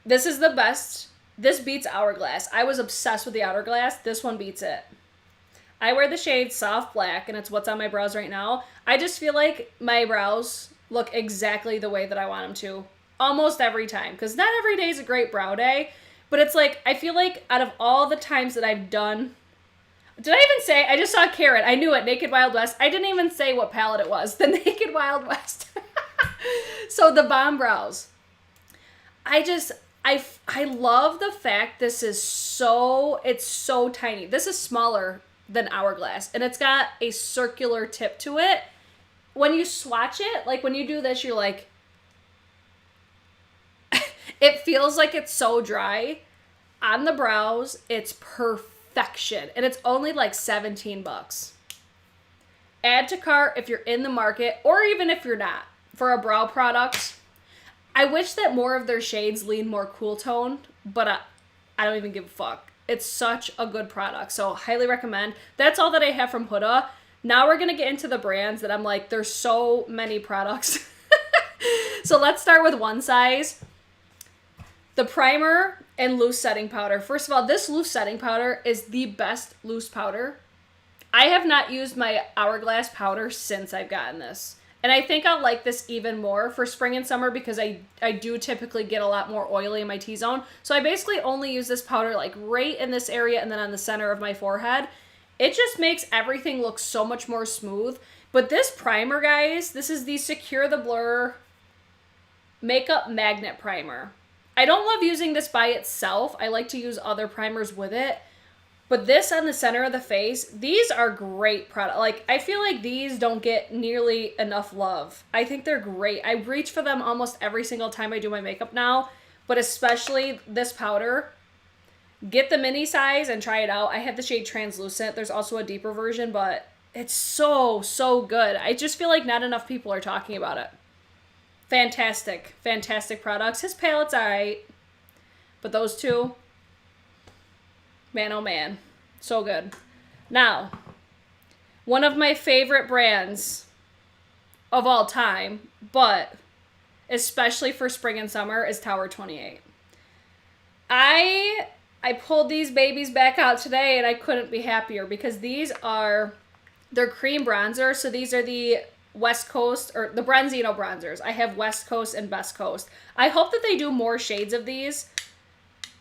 This is the best. This beats Hourglass. I was obsessed with the Hourglass. This one beats it. I wear the shade Soft Black, and it's what's on my brows right now. I just feel like my brows look exactly the way that I want them to. Almost every time. Because not every day is a great brow day. But it's like, I feel like out of all the times that I've done... Did I even say? I just saw Carrot. I knew it. Naked Wild West. I didn't even say what palette it was. The Naked Wild West. So the Bomb Brows. I love the fact this is so... It's so tiny. This is smaller than Hourglass. And it's got a circular tip to it. When you swatch it, like when you do this, you're like... It feels like it's so dry. On the brows, it's perfection. And it's only like $17. Add to cart if you're in the market, or even if you're not, for a brow product. I wish that more of their shades lean more cool toned, but I don't even give a fuck. It's such a good product, so highly recommend. That's all that I have from Huda. Now we're going to get into the brands that I'm like, there's so many products. So let's start with One Size. The primer and loose setting powder. First of all, this loose setting powder is the best loose powder. I have not used my Hourglass powder since I've gotten this. And I think I'll like this even more for spring and summer because I do typically get a lot more oily in my T-zone. So I basically only use this powder like right in this area and then on the center of my forehead. It just makes everything look so much more smooth. But this primer, guys, this is the Secure the Blur Makeup Magnet Primer. I don't love using this by itself. I like to use other primers with it. But this on the center of the face, these are great products. Like, I feel like these don't get nearly enough love. I think they're great. I reach for them almost every single time I do my makeup now. But especially this powder. Get the mini size and try it out. I have the shade Translucent. There's also a deeper version, but it's so, so good. I just feel like not enough people are talking about it. Fantastic, fantastic products. His palette's alright, but those two, Man, oh man. So good. Now, one of my favorite brands of all time, but especially for spring and summer, is Tower 28. I pulled these babies back out today and I couldn't be happier because they're cream bronzer. So these are the West Coast, or the Bronzino bronzers. I have West Coast and Best Coast. I hope that they do more shades of these,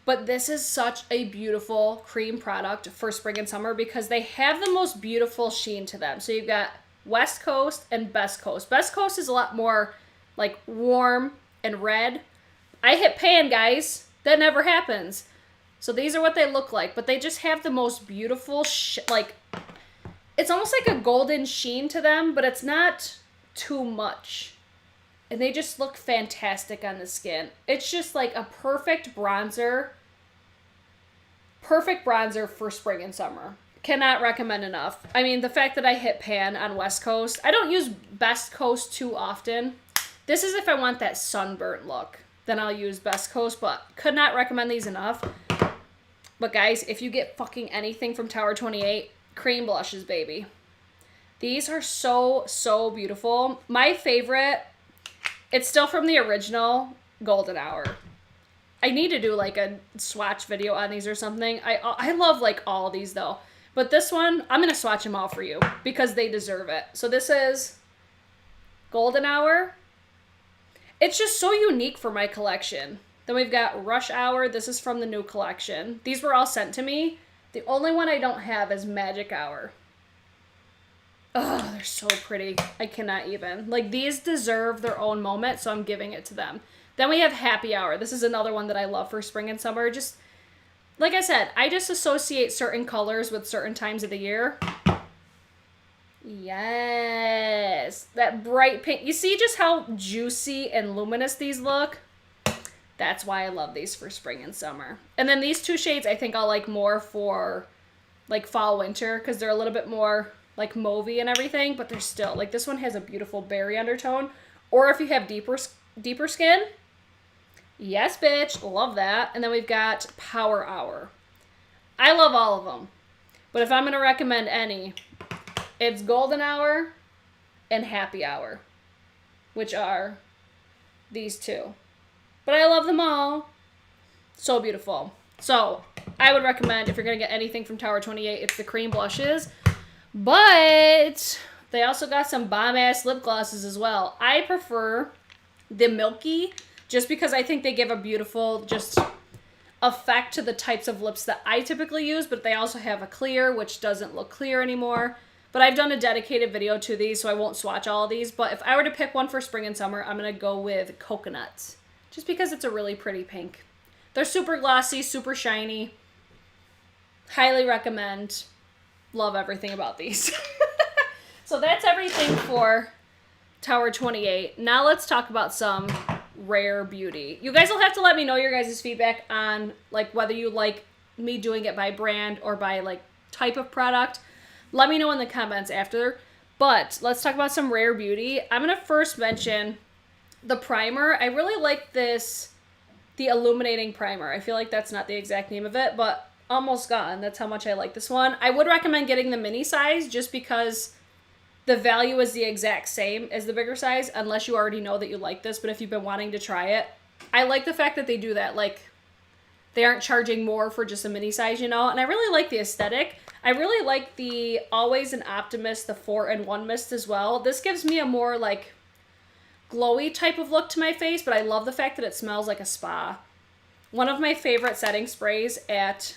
but this is such a beautiful cream product for spring and summer because they have the most beautiful sheen to them. So you've got West Coast and Best Coast. Best Coast is a lot more like warm and red. I hit pan, guys. That never happens. So these are what they look like, but they just have the most beautiful, it's almost like a golden sheen to them, but it's not too much. And they just look fantastic on the skin. It's just like a perfect bronzer. Perfect bronzer for spring and summer. Cannot recommend enough. I mean, the fact that I hit pan on West Coast. I don't use Best Coast too often. This is if I want that sunburnt look. Then I'll use Best Coast, but could not recommend these enough. But guys, if you get fucking anything from Tower 28, cream blushes, baby. These are so, so beautiful. My favorite, it's still from the original Golden Hour. I need to do like a swatch video on these or something. I love like all these though. But this one, I'm going to swatch them all for you because they deserve it. So this is Golden Hour. It's just so unique for my collection. Then we've got Rush Hour. This is from the new collection. These were all sent to me. The only one I don't have is Magic Hour. Oh, they're so pretty. I cannot even. Like, these deserve their own moment, so I'm giving it to them. Then we have Happy Hour. This is another one that I love for spring and summer. Just, like I said, I just associate certain colors with certain times of the year. Yes. That bright pink. You see just how juicy and luminous these look? That's why I love these for spring and summer. And then these two shades I think I'll like more for like fall, winter, because they're a little bit more like mauvey and everything, but they're still, like this one has a beautiful berry undertone. Or if you have deeper skin, yes, bitch, love that. And then we've got Power Hour. I love all of them, but if I'm going to recommend any, it's Golden Hour and Happy Hour, which are these two. But I love them all. So beautiful. So I would recommend, if you're going to get anything from Tower 28, it's the cream blushes. But they also got some bomb-ass lip glosses as well. I prefer the milky just because I think they give a beautiful just effect to the types of lips that I typically use. But they also have a clear, which doesn't look clear anymore. But I've done a dedicated video to these, so I won't swatch all of these. But if I were to pick one for spring and summer, I'm going to go with Coconut. Just because it's a really pretty pink. They're super glossy, super shiny. Highly recommend. Love everything about these. So that's everything for Tower 28. Now let's talk about some RareBeauty. You guys will have to let me know your guys' feedback on like whether you like me doing it by brand or by like type of product. Let me know in the comments after. But let's talk about some RareBeauty. I'm going to first mention the primer. I really like this, the illuminating primer. I feel like that's not the exact name of it, but almost gone. That's how much I like this one. I would recommend getting the mini size just because the value is the exact same as the bigger size, unless you already know that you like this. But if you've been wanting to try it, I like the fact that they do that. Like, they aren't charging more for just a mini size, you know? And I really like the aesthetic. I really like the Always an Optimist, the 4-in-1 mist as well. This gives me a more, like, glowy type of look to my face, but I love the fact that it smells like a spa. One of my favorite setting sprays at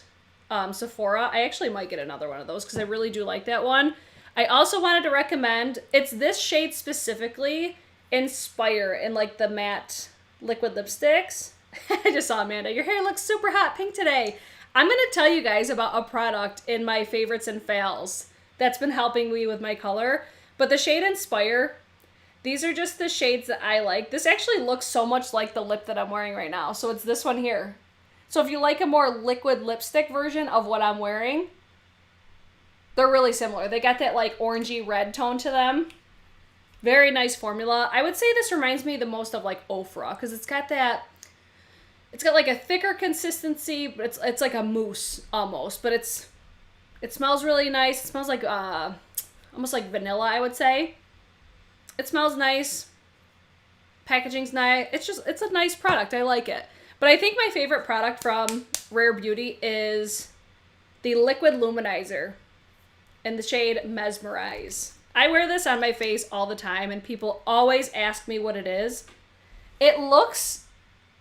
Sephora. I actually might get another one of those because I really do like that one. I also wanted to recommend, it's this shade specifically, Inspire, in like the matte liquid lipsticks. I just saw Amanda, your hair looks super hot pink today. I'm going to tell you guys about a product in my favorites and fails that's been helping me with my color. But the shade Inspire, these are just the shades that I like. This actually looks so much like the lip that I'm wearing right now. So it's this one here. So if you like a more liquid lipstick version of what I'm wearing, they're really similar. They got that like orangey red tone to them. Very nice formula. I would say this reminds me the most of like Ofra because it's got that it's got like a thicker consistency, but it's like a mousse almost, but it smells really nice. It smells like almost like vanilla, I would say. It smells nice. Packaging's nice. It's a nice product. I like it. But I think my favorite product from RareBeauty is the Liquid Luminizer in the shade Mesmerize. I wear this on my face all the time, and people always ask me what it is. It looks...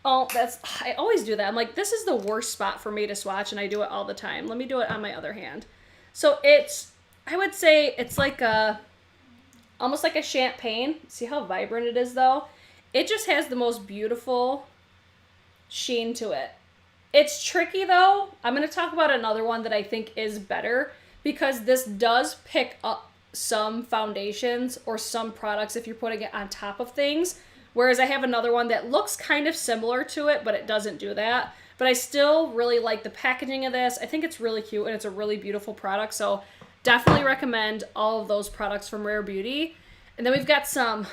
I always do that. I'm like, this is the worst spot for me to swatch, and I do it all the time. Let me do it on my other hand. So I would say it's like almost like a champagne. See how vibrant it is, though? It just has the most beautiful sheen to it. It's tricky, though. I'm going to talk about another one that I think is better, because this does pick up some foundations or some products if you're putting it on top of things. Whereas I have another one that looks kind of similar to it, but it doesn't do that. But I still really like the packaging of this. I think it's really cute, and it's a really beautiful product. So definitely recommend all of those products from RareBeauty. And then we've got some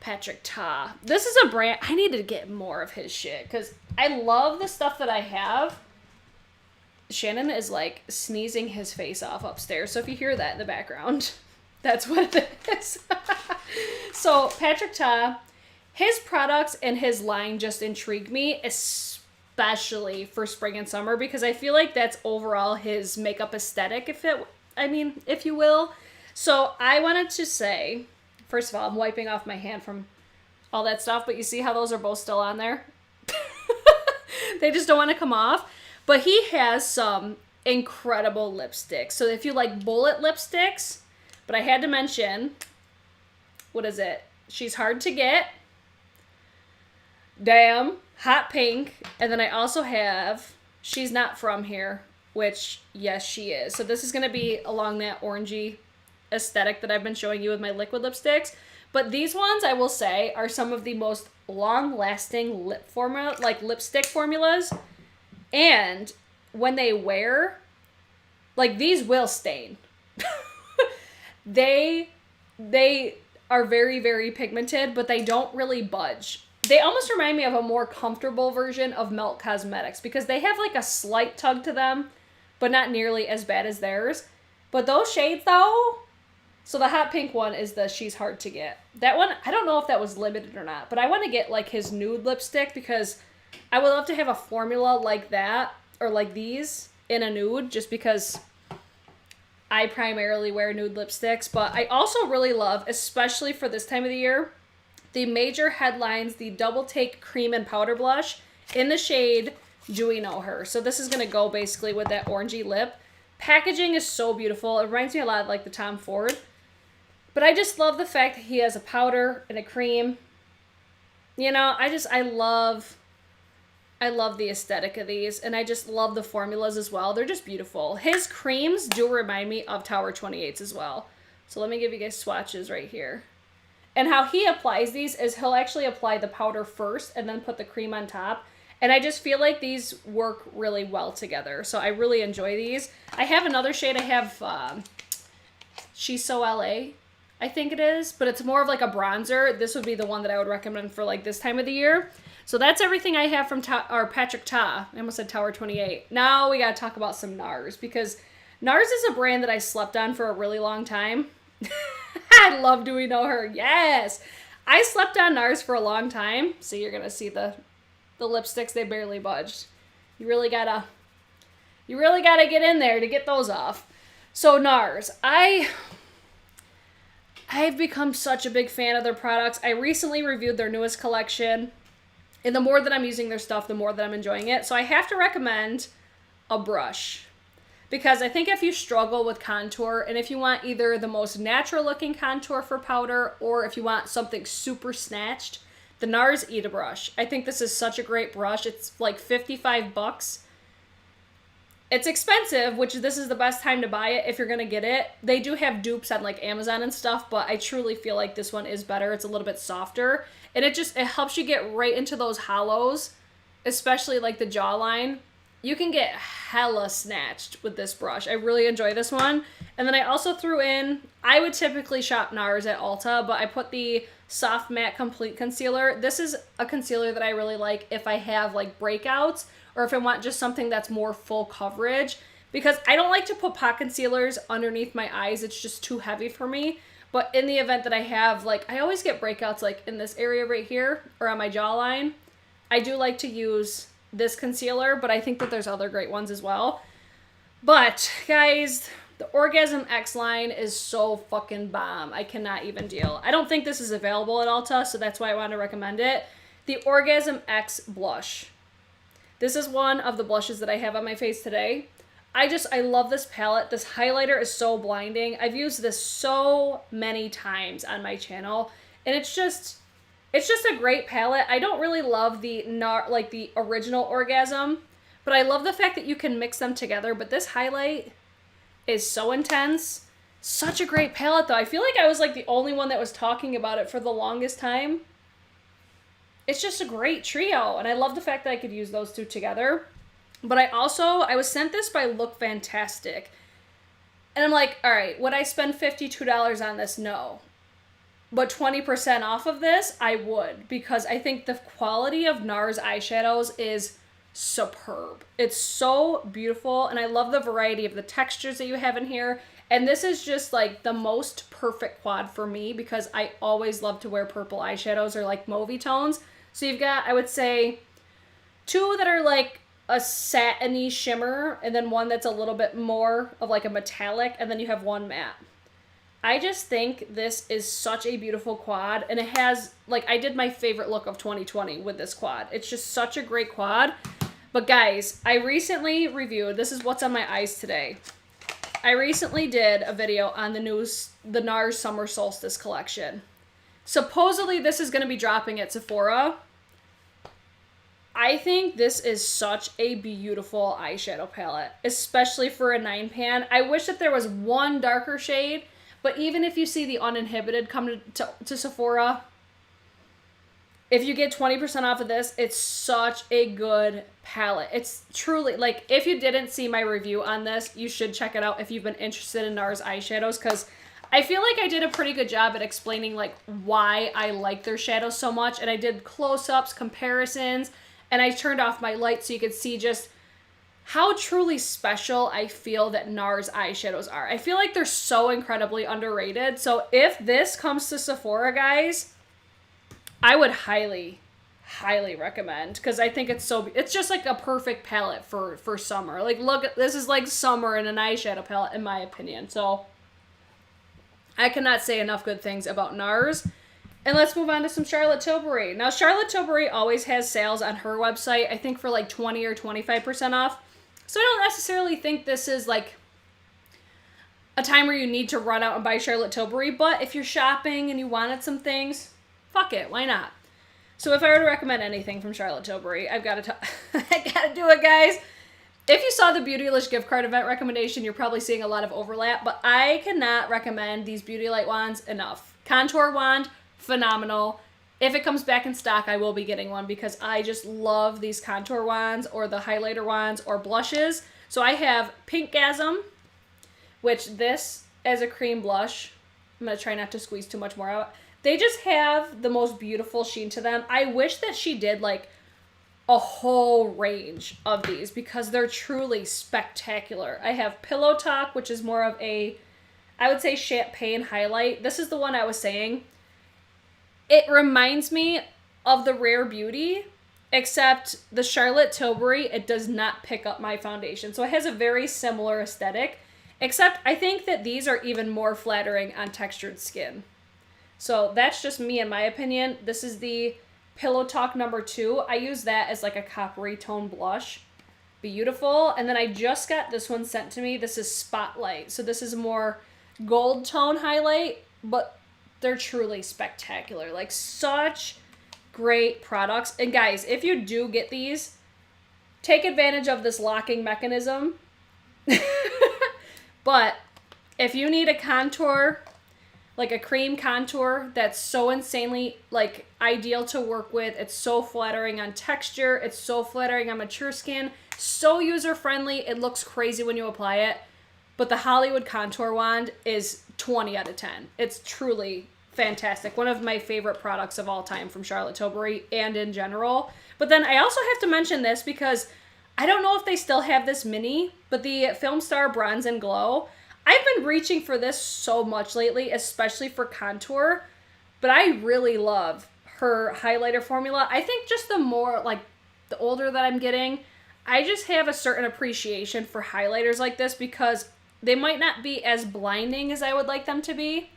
patrickta. This is a brand, I need to get more of his shit, because I love the stuff that I have. Shannon is like sneezing his face off upstairs. So if you hear that in the background, that's what it is. So patrickta, his products and his line just intrigue me, especially for spring and summer, because I feel like that's overall his makeup aesthetic, if you will. So I wanted to say, first of all, I'm wiping off my hand from all that stuff, but you see how those are both still on there? They just don't want to come off. But he has some incredible lipsticks. So if you like bullet lipsticks, but I had to mention, what is it? She's Hard to Get. Damn. Hot Pink. And then I also have She's Not From Here, which, yes, she is. So this is going to be along that orangey aesthetic that I've been showing you with my liquid lipsticks. But these ones, I will say, are some of the most long-lasting lipstick formulas. And when they wear, like, these will stain. They are very, very pigmented, but they don't really budge. They almost remind me of a more comfortable version of Melt Cosmetics, because they have like a slight tug to them, but not nearly as bad as theirs. But those shades, though, so the hot pink one is the She's Hard to Get. That one, I don't know if that was limited or not, but I want to get like his nude lipstick, because I would love to have a formula like that, or like these in a nude, just because I primarily wear nude lipsticks. But I also really love, especially for this time of the year, the Major Headlines, the Double Take Cream and Powder Blush in the shade Do We Know Her. So this is going to go basically with that orangey lip. Packaging is so beautiful. It reminds me a lot of like the Tom Ford. But I just love the fact that he has a powder and a cream. You know, I love the aesthetic of these, and I just love the formulas as well. They're just beautiful. His creams do remind me of Tower 28s as well. So let me give you guys swatches right here. And how he applies these is he'll actually apply the powder first and then put the cream on top. And I just feel like these work really well together. So I really enjoy these. I have another shade. I have She's So LA, I think it is. But it's more of like a bronzer. This would be the one that I would recommend for like this time of the year. So that's everything I have from patrickta. I almost said Tower 28. Now we got to talk about some NARS, because NARS is a brand that I slept on for a really long time. I love Do We Know Her. Yes. I slept on NARS for a long time. So you're going to see the lipsticks, they barely budged. You really got to get in there to get those off. So NARS, I've become such a big fan of their products. I recently reviewed their newest collection. And the more that I'm using their stuff, the more that I'm enjoying it. So I have to recommend a brush, because I think if you struggle with contour, and if you want either the most natural looking contour for powder, or if you want something super snatched, the NARS Eda brush. I think this is such a great brush. It's like $55. It's expensive, which this is the best time to buy it if you're going to get it. They do have dupes on like Amazon and stuff, but I truly feel like this one is better. It's a little bit softer, and it helps you get right into those hollows, especially like the jawline. you can get hella snatched with this brush. I really enjoy this one. And then I also threw in, I would typically shop NARS at Ulta, but I put the Soft Matte Complete Concealer. This is a concealer that I really like if I have like breakouts or if I want just something that's more full coverage, because I don't like to put pot concealers underneath my eyes. It's just too heavy for me. But in the event that I have, like, I always get breakouts like in this area right here or on my jawline, I do like to use this concealer, but I think that there's other great ones as well. But guys, the Orgasm X line is so fucking bomb. I cannot even deal. I don't think this is available at Ulta, so that's why I want to recommend it. The Orgasm X blush. This is one of the blushes that I have on my face today. I love this palette. This highlighter is so blinding. I've used this so many times on my channel, and it's just a great palette. I don't really love the original Orgasm, but I love the fact that you can mix them together. But this highlight is so intense. Such a great palette, though. I feel like I was like the only one that was talking about it for the longest time. It's just a great trio, and I love the fact that I could use those two together. But I was sent this by Look Fantastic. And I'm like, all right, would I spend $52 on this? No. But 20% off of this, I would. Because I think the quality of NARS eyeshadows is superb. It's so beautiful. And I love the variety of the textures that you have in here. And this is just like the most perfect quad for me, because I always love to wear purple eyeshadows or like mauvey tones. So you've got, I would say, two that are like a satiny shimmer, and then one that's a little bit more of like a metallic, and then you have one matte. I just think this is such a beautiful quad, and it has, like, I did my favorite look of 2020 with this quad. It's just such a great quad. But guys, I recently reviewed, this is what's on my eyes today. I recently did a video on the NARS Summer Solstice collection. Supposedly this is going to be dropping at Sephora. I think this is such a beautiful eyeshadow palette, especially for a 9-pan. I wish that there was one darker shade, but even if you see the Uninhibited come to Sephora, if you get 20% off of this, it's such a good palette. It's truly, like, if you didn't see my review on this, you should check it out if you've been interested in NARS eyeshadows, because I feel like I did a pretty good job at explaining, like, why I like their shadows so much, and I did close-ups, comparisons, and I turned off my light so you could see just how truly special I feel that NARS eyeshadows are. I feel like they're so incredibly underrated. So if this comes to Sephora, guys, I would highly, highly recommend, because I think it's just like a perfect palette for summer. Like, look, this is like summer in an eyeshadow palette, in my opinion. So I cannot say enough good things about NARS. And let's move on to some Charlotte Tilbury. Now, Charlotte Tilbury always has sales on her website, I think for like 20 or 25% off. So I don't necessarily think this is like a time where you need to run out and buy Charlotte Tilbury, but if you're shopping and you wanted some things, fuck it, why not? So if I were to recommend anything from Charlotte Tilbury, I've got to I gotta do it, guys. If you saw the Beautylish gift card event recommendation, you're probably seeing a lot of overlap, but I cannot recommend these Beauty Light wands enough. Contour wand, phenomenal. If it comes back in stock, I will be getting one, because I just love these contour wands or the highlighter wands or blushes. So I have Pinkgasm, which this as a cream blush. I'm going to try not to squeeze too much more out. They just have the most beautiful sheen to them. I wish that she did like a whole range of these, because they're truly spectacular. I have Pillow Talk, which is more of a, I would say, champagne highlight. This is the one I was saying. It reminds me of the RareBeauty, except the Charlotte Tilbury, it does not pick up my foundation. So it has a very similar aesthetic, except I think that these are even more flattering on textured skin. So that's just me in my opinion. This is the Pillow Talk number 2. I use that as like a coppery tone blush. Beautiful. And then I just got this one sent to me. This is Spotlight. So this is more gold tone highlight, but they're truly spectacular. Like, such great products. And guys, if you do get these, take advantage of this locking mechanism. But if you need a contour, like a cream contour that's so insanely like ideal to work with, it's so flattering on texture, it's so flattering on mature skin, So user-friendly. It looks crazy when you apply it. But the Hollywood Contour Wand is 20 out of 10. It's truly fantastic. One of my favorite products of all time from Charlotte Tilbury and in general. But then I also have to mention this because I don't know if they still have this mini, but the Film Star Bronze and Glow. I've been reaching for this so much lately, especially for contour. But I really love her highlighter formula. I think just the more, like, the older that I'm getting, I just have a certain appreciation for highlighters like this because they might not be as blinding as I would like them to be,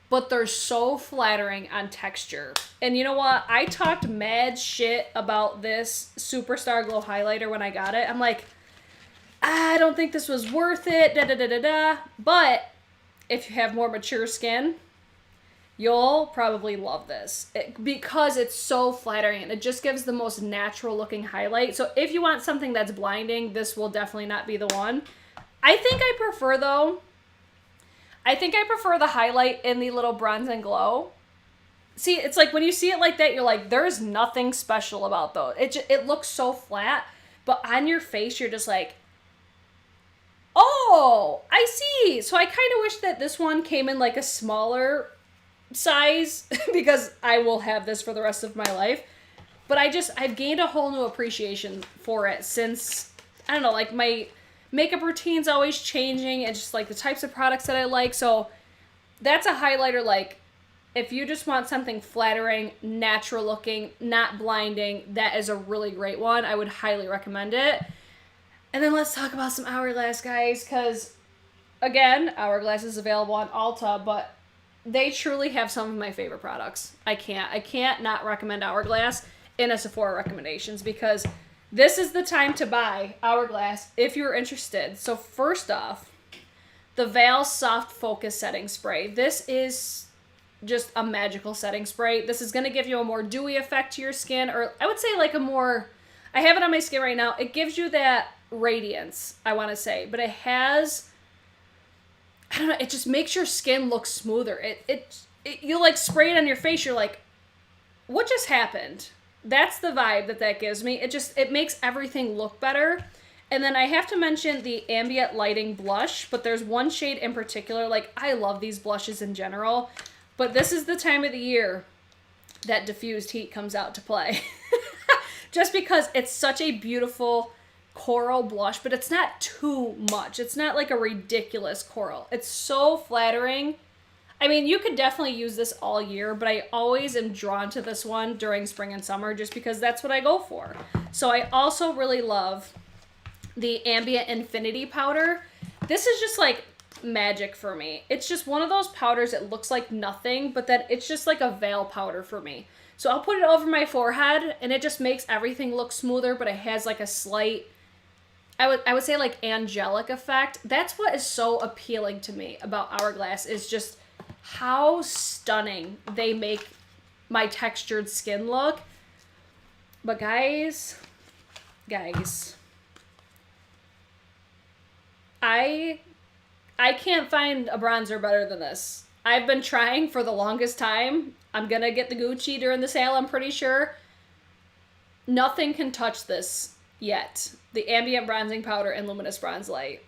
but they're so flattering on texture. And you know what? I talked mad shit about this Superstar Glow highlighter when I got it. I'm like, I don't think this was worth it, da-da-da-da-da. But if you have more mature skin, you'll probably love this because it's so flattering and it just gives the most natural looking highlight. So if you want something that's blinding, this will definitely not be the one. I think I prefer the highlight in the little Bronze and Glow. See, it's like when you see it like that, you're like, there's nothing special about those. It looks so flat, but on your face, you're just like, oh, I see. So I kind of wish that this one came in like a smaller size because I will have this for the rest of my life. But I've gained a whole new appreciation for it since, I don't know, like my makeup routine's always changing and just like the types of products that I like. So that's a highlighter, like if you just want something flattering, natural looking, not blinding, that is a really great one. I would highly recommend it. And then let's talk about some Hourglass, guys, because again, Hourglass is available on Ulta, but they truly have some of my favorite products. I can't not recommend Hourglass in a Sephora recommendations because this is the time to buy Hourglass if you're interested. So first off, the Veil Soft Focus Setting Spray. This is just a magical setting spray. This is going to give you a more dewy effect to your skin, or I would say like a more, I have it on my skin right now. It gives you that radiance, I want to say, but it has, I don't know, it just makes your skin look smoother. You like spray it on your face, you're like, what just happened? That's the vibe that gives me. It makes everything look better. And then I have to mention the Ambient Lighting Blush, but there's one shade in particular, like I love these blushes in general, but this is the time of the year that diffused heat comes out to play. Just because it's such a beautiful coral blush, but it's not too much. It's not like a ridiculous coral. It's so flattering. I mean, you could definitely use this all year, but I always am drawn to this one during spring and summer just because that's what I go for. So I also really love the Ambient Infinity Powder. This is just like magic for me. It's just one of those powders that looks like nothing, but then it's just like a veil powder for me. So I'll put it over my forehead and it just makes everything look smoother, but it has like a slight, I would say like angelic effect. That's what is so appealing to me about Hourglass is just how stunning they make my textured skin look. But guys, I can't find a bronzer better than this. I've been trying for the longest time. I'm gonna get the Gucci during the sale, I'm pretty sure. Nothing can touch this yet. The Ambient Bronzing Powder and Luminous Bronze Light.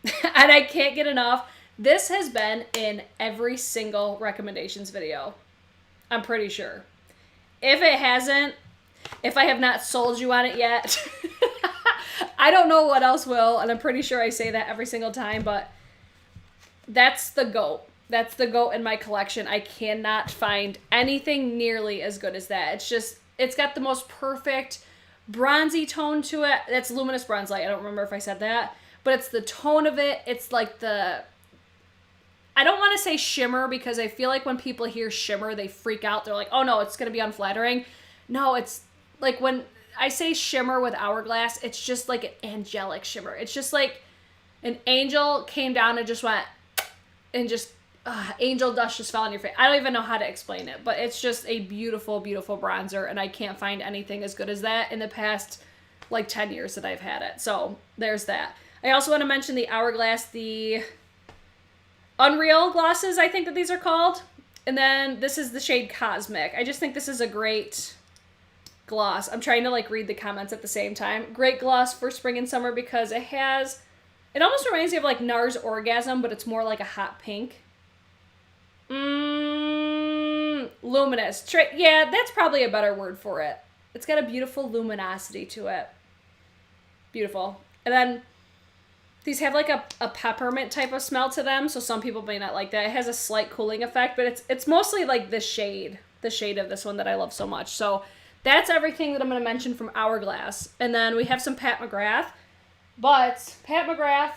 And I can't get enough. This has been in every single recommendations video. I'm pretty sure. If it hasn't, if I have not sold you on it yet, I don't know what else will, and I'm pretty sure I say that every single time, but that's the GOAT. That's the GOAT in my collection. I cannot find anything nearly as good as that. It's just, it's got the most perfect bronzy tone to it. That's Luminous Bronze Light. I don't remember if I said that, but it's the tone of it. It's like the, I don't want to say shimmer because I feel like when people hear shimmer, they freak out. They're like, oh no, it's going to be unflattering. No, it's like when I say shimmer with Hourglass, it's just like an angelic shimmer. It's just like an angel came down and just went, and just angel dust just fell on your face. I don't even know how to explain it, but it's just a beautiful, beautiful bronzer, and I can't find anything as good as that in the past, like, 10 years that I've had it. So, there's that. I also want to mention the Hourglass, the Unreal glosses, I think that these are called. And then this is the shade Cosmic. I just think this is a great gloss. I'm trying to like read the comments at the same time. Great gloss for spring and summer because it almost reminds me of like NARS Orgasm, but it's more like a hot pink. Luminous. Yeah, that's probably a better word for it. It's got a beautiful luminosity to it. Beautiful. And then these have like a peppermint type of smell to them, so some people may not like that. It has a slight cooling effect, but it's mostly like the shade of this one that I love so much. So that's everything that I'm going to mention from Hourglass. And then we have some Pat McGrath. But Pat McGrath,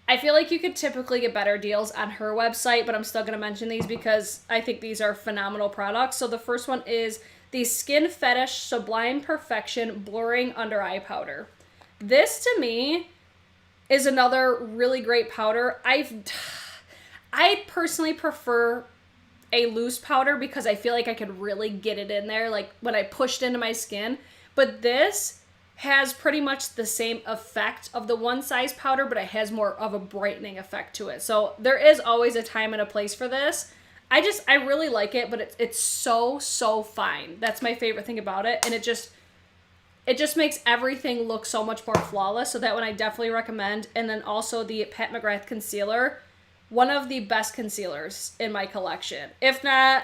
I feel like you could typically get better deals on her website, but I'm still going to mention these because I think these are phenomenal products. So the first one is the Skin Fetish Sublime Perfection Blurring Under Eye Powder. This, to me, is another really great powder. I personally prefer a loose powder because I feel like I could really get it in there, like when I pushed into my skin. But this has pretty much the same effect of the one size powder, but it has more of a brightening effect to it. So there is always a time and a place for this. I really like it, but it's so fine. That's my favorite thing about it. And it just makes everything look so much more flawless. So that one I definitely recommend. And then also the Pat McGrath Concealer. One of the best concealers in my collection. If not,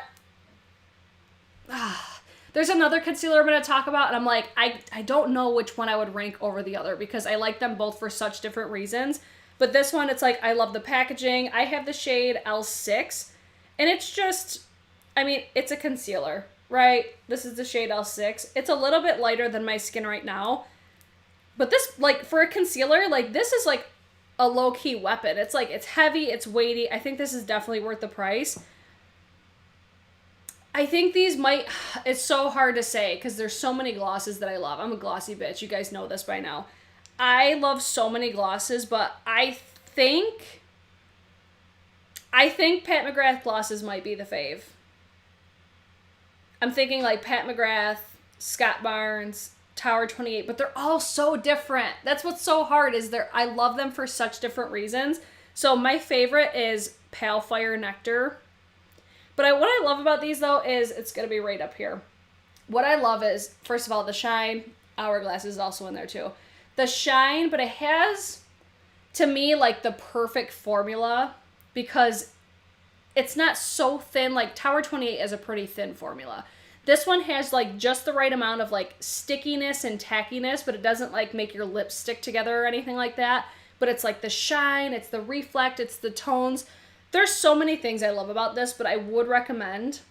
there's another concealer I'm going to talk about, and I'm like, I don't know which one I would rank over the other because I like them both for such different reasons. But this one, it's like, I love the packaging. I have the shade L6, and it's just, I mean, it's a concealer, right? This is the shade L6. It's a little bit lighter than my skin right now. But this, like, for a concealer, like, this is like a low-key weapon. It's like, it's heavy, it's weighty. I think this is definitely worth the price. I think these might, it's so hard to say because there's so many glosses that I love. I'm a glossy bitch. You guys know this by now. I love so many glosses, but I think Pat McGrath glosses might be the fave. I'm thinking like Pat McGrath, Scott Barnes, Tower 28, but they're all so different. That's what's so hard is I love them for such different reasons. So my favorite is Pale Fire Nectar. But what I love about these, though, is it's going to be right up here. What I love is, first of all, the shine. Hourglass is also in there, too. The shine, but it has, to me, like, the perfect formula because it's not so thin. Like, Tower 28 is a pretty thin formula. This one has, like, just the right amount of, like, stickiness and tackiness, but it doesn't, like, make your lips stick together or anything like that. But it's, like, the shine, it's the reflect, it's the tones. There's so many things I love about this, but I would recommend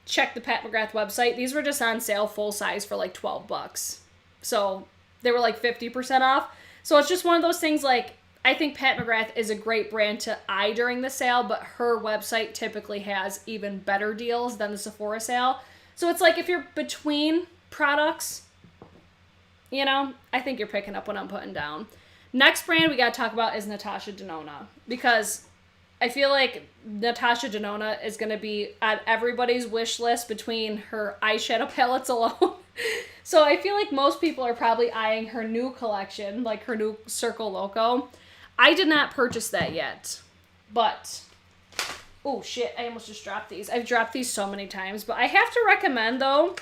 check the Pat McGrath website. These were just on sale full size for like $12. So they were like 50% off. So it's just one of those things like, I think Pat McGrath is a great brand to eye during the sale, but her website typically has even better deals than the Sephora sale. So it's like if you're between products, you know, I think you're picking up what I'm putting down. Next brand we got to talk about is Natasha Denona because I feel like Natasha Denona is going to be on everybody's wish list between her eyeshadow palettes alone. So I feel like most people are probably eyeing her new collection, like her new Circle Loco. I did not purchase that yet, but, oh shit, I almost just dropped these. I've dropped these so many times, but I have to recommend, though,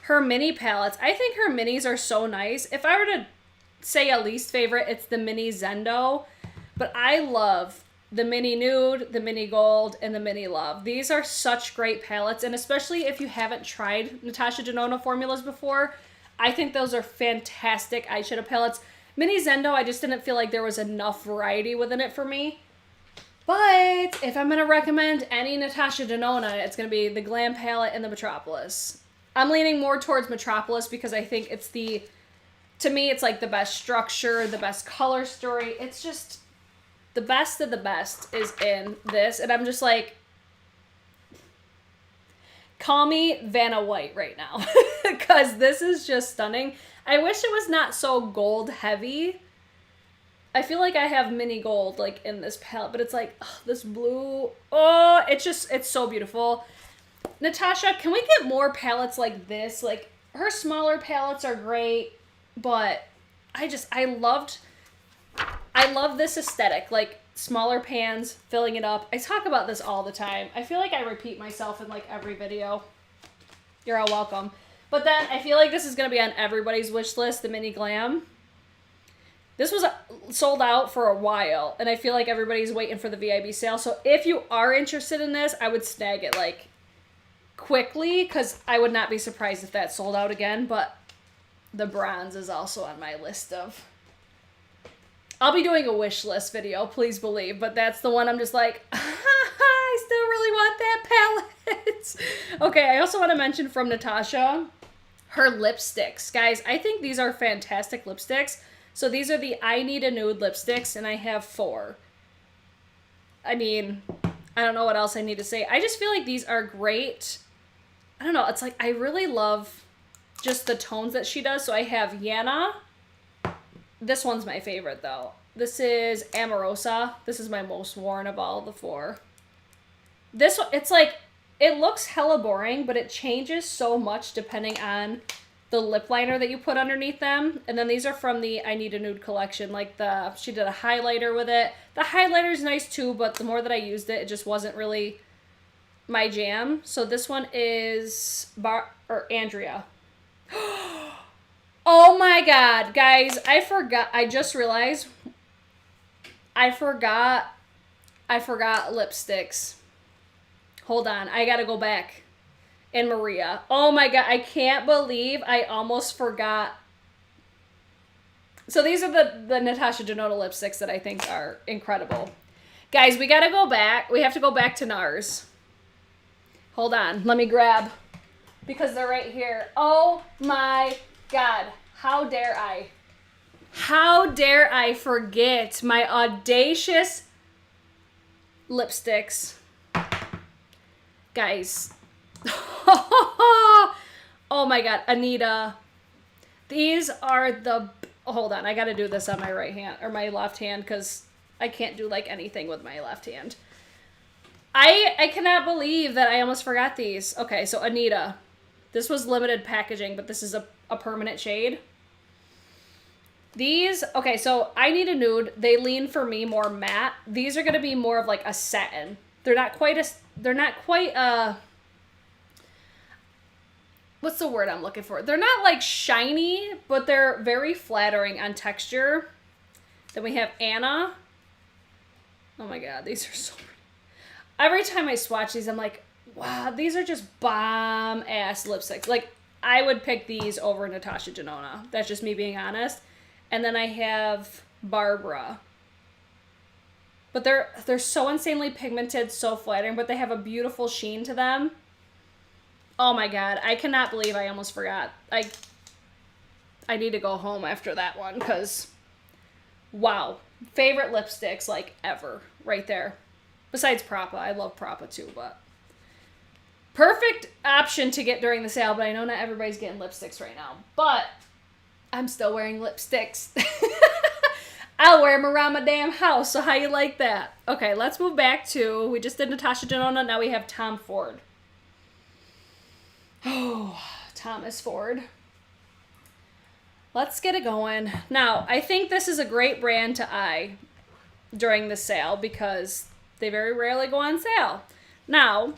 her mini palettes. I think her minis are so nice. If I were to say a least favorite, it's the mini Zendo, but I love the mini nude, the mini gold, and the mini love. These are such great palettes, and especially if you haven't tried Natasha Denona formulas before, I think those are fantastic eyeshadow palettes. Mini Zendo, I just didn't feel like there was enough variety within it for me. But if I'm going to recommend any Natasha Denona, it's going to be the Glam palette and the Metropolis. I'm leaning more towards Metropolis because I think it's to me, it's like the best structure, the best color story. It's just the best of the best is in this. And I'm just like, call me Vanna White right now because this is just stunning. I wish it was not so gold heavy. I feel like I have mini gold like in this palette, but it's like this blue. Oh, it's so beautiful. Natasha, can we get more palettes like this? Like her smaller palettes are great, but I love this aesthetic, like smaller pans, filling it up. I talk about this all the time. I feel like I repeat myself in like every video. You're all welcome. But then I feel like this is going to be on everybody's wish list, the Mini Glam. This was sold out for a while, and I feel like everybody's waiting for the VIB sale. So if you are interested in this, I would snag it like quickly, because I would not be surprised if that sold out again. But the bronze is also on my list of... I'll be doing a wish list video, please believe, but that's the one I'm just like, I still really want that palette. Okay, I also want to mention from Natasha, her lipsticks. Guys, I think these are fantastic lipsticks. So these are the I Need a Nude lipsticks, and I have 4. I mean, I don't know what else I need to say. I just feel like these are great. I don't know, it's like I really love just the tones that she does. So I have Yana. This one's my favorite, though. This is Amorosa. This is my most worn of all the 4. This one, it's like, it looks hella boring, but it changes so much depending on the lip liner that you put underneath them. And then these are from the I Need a Nude collection. Like she did a highlighter with it. The highlighter's nice too, but the more that I used it, it just wasn't really my jam. So this one is Andrea. Oh my God, guys, I forgot. I just realized I forgot lipsticks. Hold on, I gotta go back. And Maria. Oh my God, I can't believe I almost forgot. So these are the Natasha Denona lipsticks that I think are incredible. Guys, we gotta go back. We have to go back to NARS. Hold on, let me grab, because they're right here. Oh my God, how dare I? How dare I forget my audacious lipsticks. Guys. Oh my God, Anita. These are the... Hold on, I gotta do this on my right hand, or my left hand, because I can't do like anything with my left hand. I cannot believe that I almost forgot these. Okay, so Anita. This was limited packaging, but this is a permanent shade. These, okay, so I Need a Nude. They lean for me more matte. These are gonna be more of like a satin. They're not quite a... What's the word I'm looking for? They're not like shiny, but they're very flattering on texture. Then we have Anna. Oh my God, these are so pretty. Every time I swatch these, I'm like, wow, these are just bomb-ass lipsticks. Like, I would pick these over Natasha Denona. That's just me being honest. And then I have Barbara. But they're so insanely pigmented, so flattering, but they have a beautiful sheen to them. Oh my God, I cannot believe I almost forgot. I need to go home after that one, because, wow. Favorite lipsticks, like, ever. Right there. Besides Prapa. I love Prapa too, but... Perfect option to get during the sale, but I know not everybody's getting lipsticks right now. But, I'm still wearing lipsticks. I'll wear them around my damn house, so how you like that? Okay, let's move back to... We just did Natasha Denona, now we have Tom Ford. Oh, Thomas Ford. Let's get it going. Now, I think this is a great brand to eye during the sale because they very rarely go on sale. Now,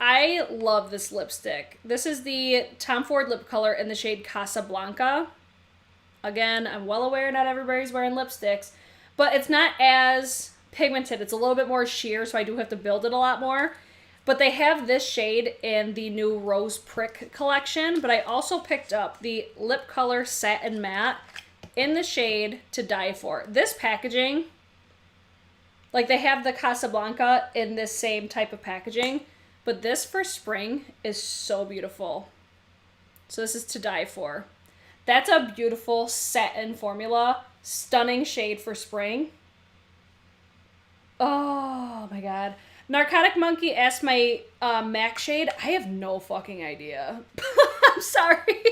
I love this lipstick. This is the Tom Ford lip color in the shade Casablanca. Again, I'm well aware not everybody's wearing lipsticks, but it's not as pigmented. It's a little bit more sheer, so I do have to build it a lot more. But they have this shade in the new Rose Prick collection. But I also picked up the lip color Satin Matte in the shade To Die For. This packaging, like they have the Casablanca in this same type of packaging. But this for spring is so beautiful. So this is To Die For. That's a beautiful satin formula. Stunning shade for spring. Oh my God. Narcotic Monkey asked my MAC shade. I have no fucking idea. I'm sorry.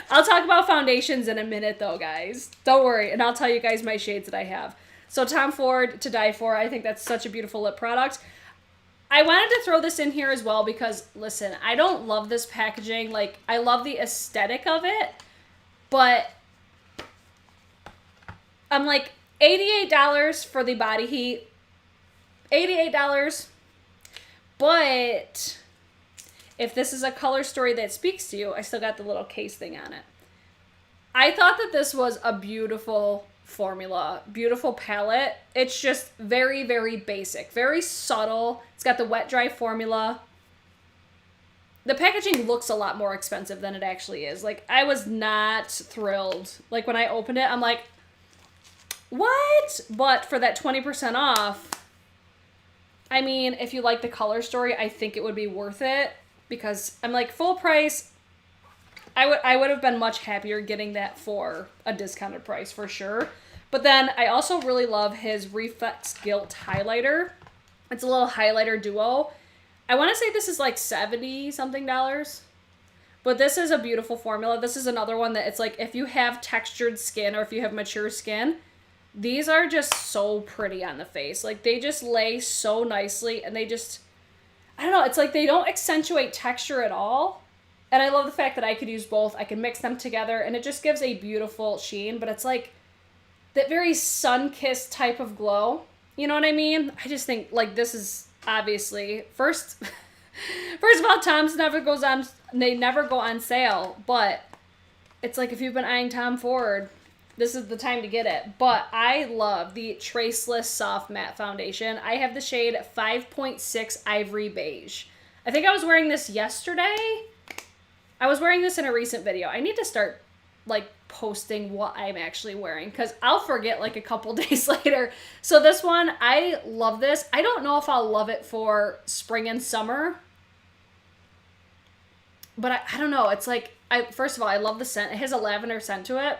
I'll talk about foundations in a minute though, guys. Don't worry. And I'll tell you guys my shades that I have. So Tom Ford, To Die For. I think that's such a beautiful lip product. I wanted to throw this in here as well because, listen, I don't love this packaging. Like, I love the aesthetic of it. But I'm like, $88 for the body heat. $88, but if this is a color story that speaks to you, I still got the little case thing on it. I thought that this was a beautiful formula, beautiful palette. It's just very, very basic, very subtle. It's got the wet dry formula. The packaging looks a lot more expensive than it actually is. Like, I was not thrilled. Like, when I opened it, I'm like, what? But for that 20% off, I mean, if you like the color story, I think it would be worth it, because I'm like, full price, I would have been much happier getting that for a discounted price for sure. But then I also really love his Reflex Gilt highlighter. It's a little highlighter duo. I want to say this is like $70 something. But this is a beautiful formula. This is another one that it's like, if you have textured skin or if you have mature skin, these are just so pretty on the face. Like, they just lay so nicely, and they just, I don't know, it's like they don't accentuate texture at all. And I love the fact that I could use both. I can mix them together, and it just gives a beautiful sheen, but it's like that very sun-kissed type of glow. You know what I mean? I just think, like, this is obviously, first of all, Tom's they never go on sale, but it's like, if you've been eyeing Tom Ford, this is the time to get it. But I love the Traceless Soft Matte Foundation. I have the shade 5.6 Ivory Beige. I think I was wearing this yesterday. I was wearing this in a recent video. I need to start, like, posting what I'm actually wearing, because I'll forget, like, a couple days later. So this one, I love this. I don't know if I'll love it for spring and summer, but I don't know. It's like, first of all, I love the scent. It has a lavender scent to it.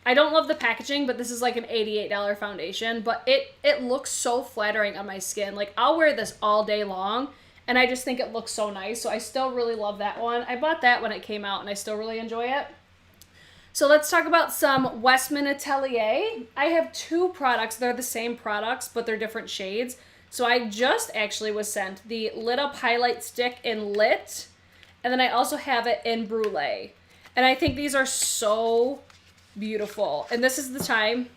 I don't love the packaging, but this is like an $88 foundation, but it looks so flattering on my skin. Like, I'll wear this all day long, and I just think it looks so nice. So I still really love that one. I bought that when it came out, and I still really enjoy it. So let's talk about some Westman Atelier. I have two products. They're the same products, but they're different shades. So I just actually was sent the Lit Up Highlight Stick in Lit, and then I also have it in Brulee. And I think these are so beautiful. And this is the time,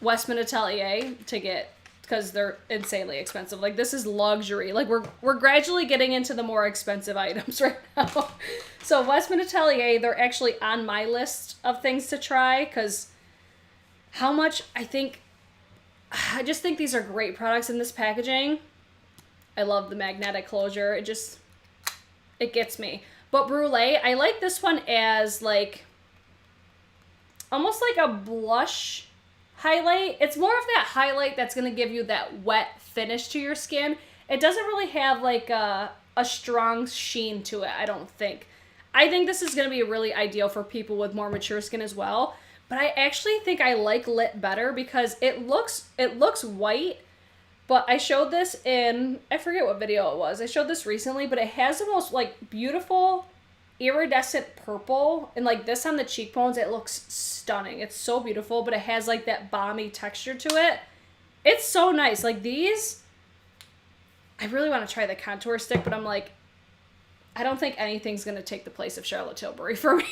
Westman Atelier, to get, because they're insanely expensive. Like, this is luxury. Like, we're gradually getting into the more expensive items right now. So Westman Atelier, they're actually on my list of things to try, because how much, I just think these are great products in this packaging. I love the magnetic closure. It gets me. But Brulee, I like this one as, like, almost like a blush highlight. It's more of that highlight that's going to give you that wet finish to your skin. It doesn't really have like a strong sheen to it, I don't think. I think this is going to be really ideal for people with more mature skin as well. But I actually think I like Lit better, because it looks white. But I showed this in, I forget what video it was. I showed this recently, but it has the most, like, beautiful iridescent purple, and like this on the cheekbones, it looks stunning. It's so beautiful, but it has like that balmy texture to it. It's so nice. Like, these, I really want to try the contour stick, but I'm like, I don't think anything's going to take the place of Charlotte Tilbury for me.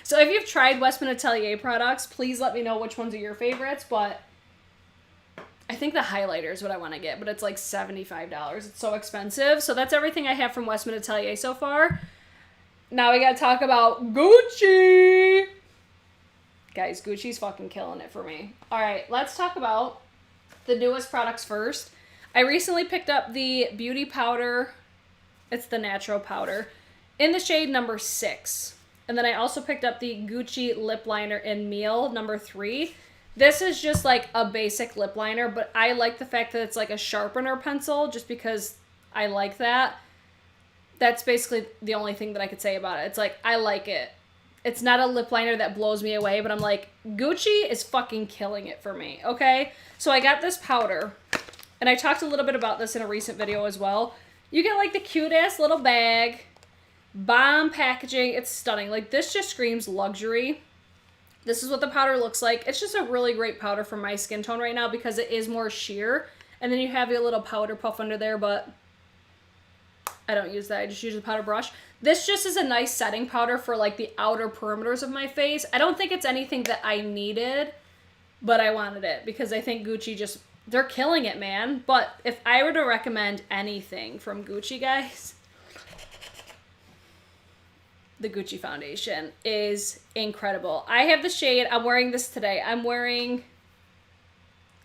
So if you've tried Westman Atelier products, please let me know which ones are your favorites. But I think the highlighter is what I want to get, but it's like $75. It's so expensive. So that's everything I have from Westman Atelier so far. Now we gotta talk about Gucci. Guys, Gucci's fucking killing it for me. Alright, let's talk about the newest products first. I recently picked up the beauty powder. It's the natural powder in the shade number 6. And then I also picked up the Gucci lip liner in Meal number 3. This is just like a basic lip liner, but I like the fact that it's like a sharpener pencil, just because I like that. That's basically the only thing that I could say about it. It's like, I like it. It's not a lip liner that blows me away, but I'm like, Gucci is fucking killing it for me, okay? So I got this powder, and I talked a little bit about this in a recent video as well. You get like the cute-ass little bag, bomb packaging. It's stunning. Like, this just screams luxury. This is what the powder looks like. It's just a really great powder for my skin tone right now, because it is more sheer. And then you have your little powder puff under there, but I don't use that. I just use the powder brush. This just is a nice setting powder for like the outer perimeters of my face. I don't think it's anything that I needed, but I wanted it because I think Gucci just, they're killing it, man. But if I were to recommend anything from Gucci, guys, the Gucci foundation is incredible. I have the shade, I'm wearing this today. I'm wearing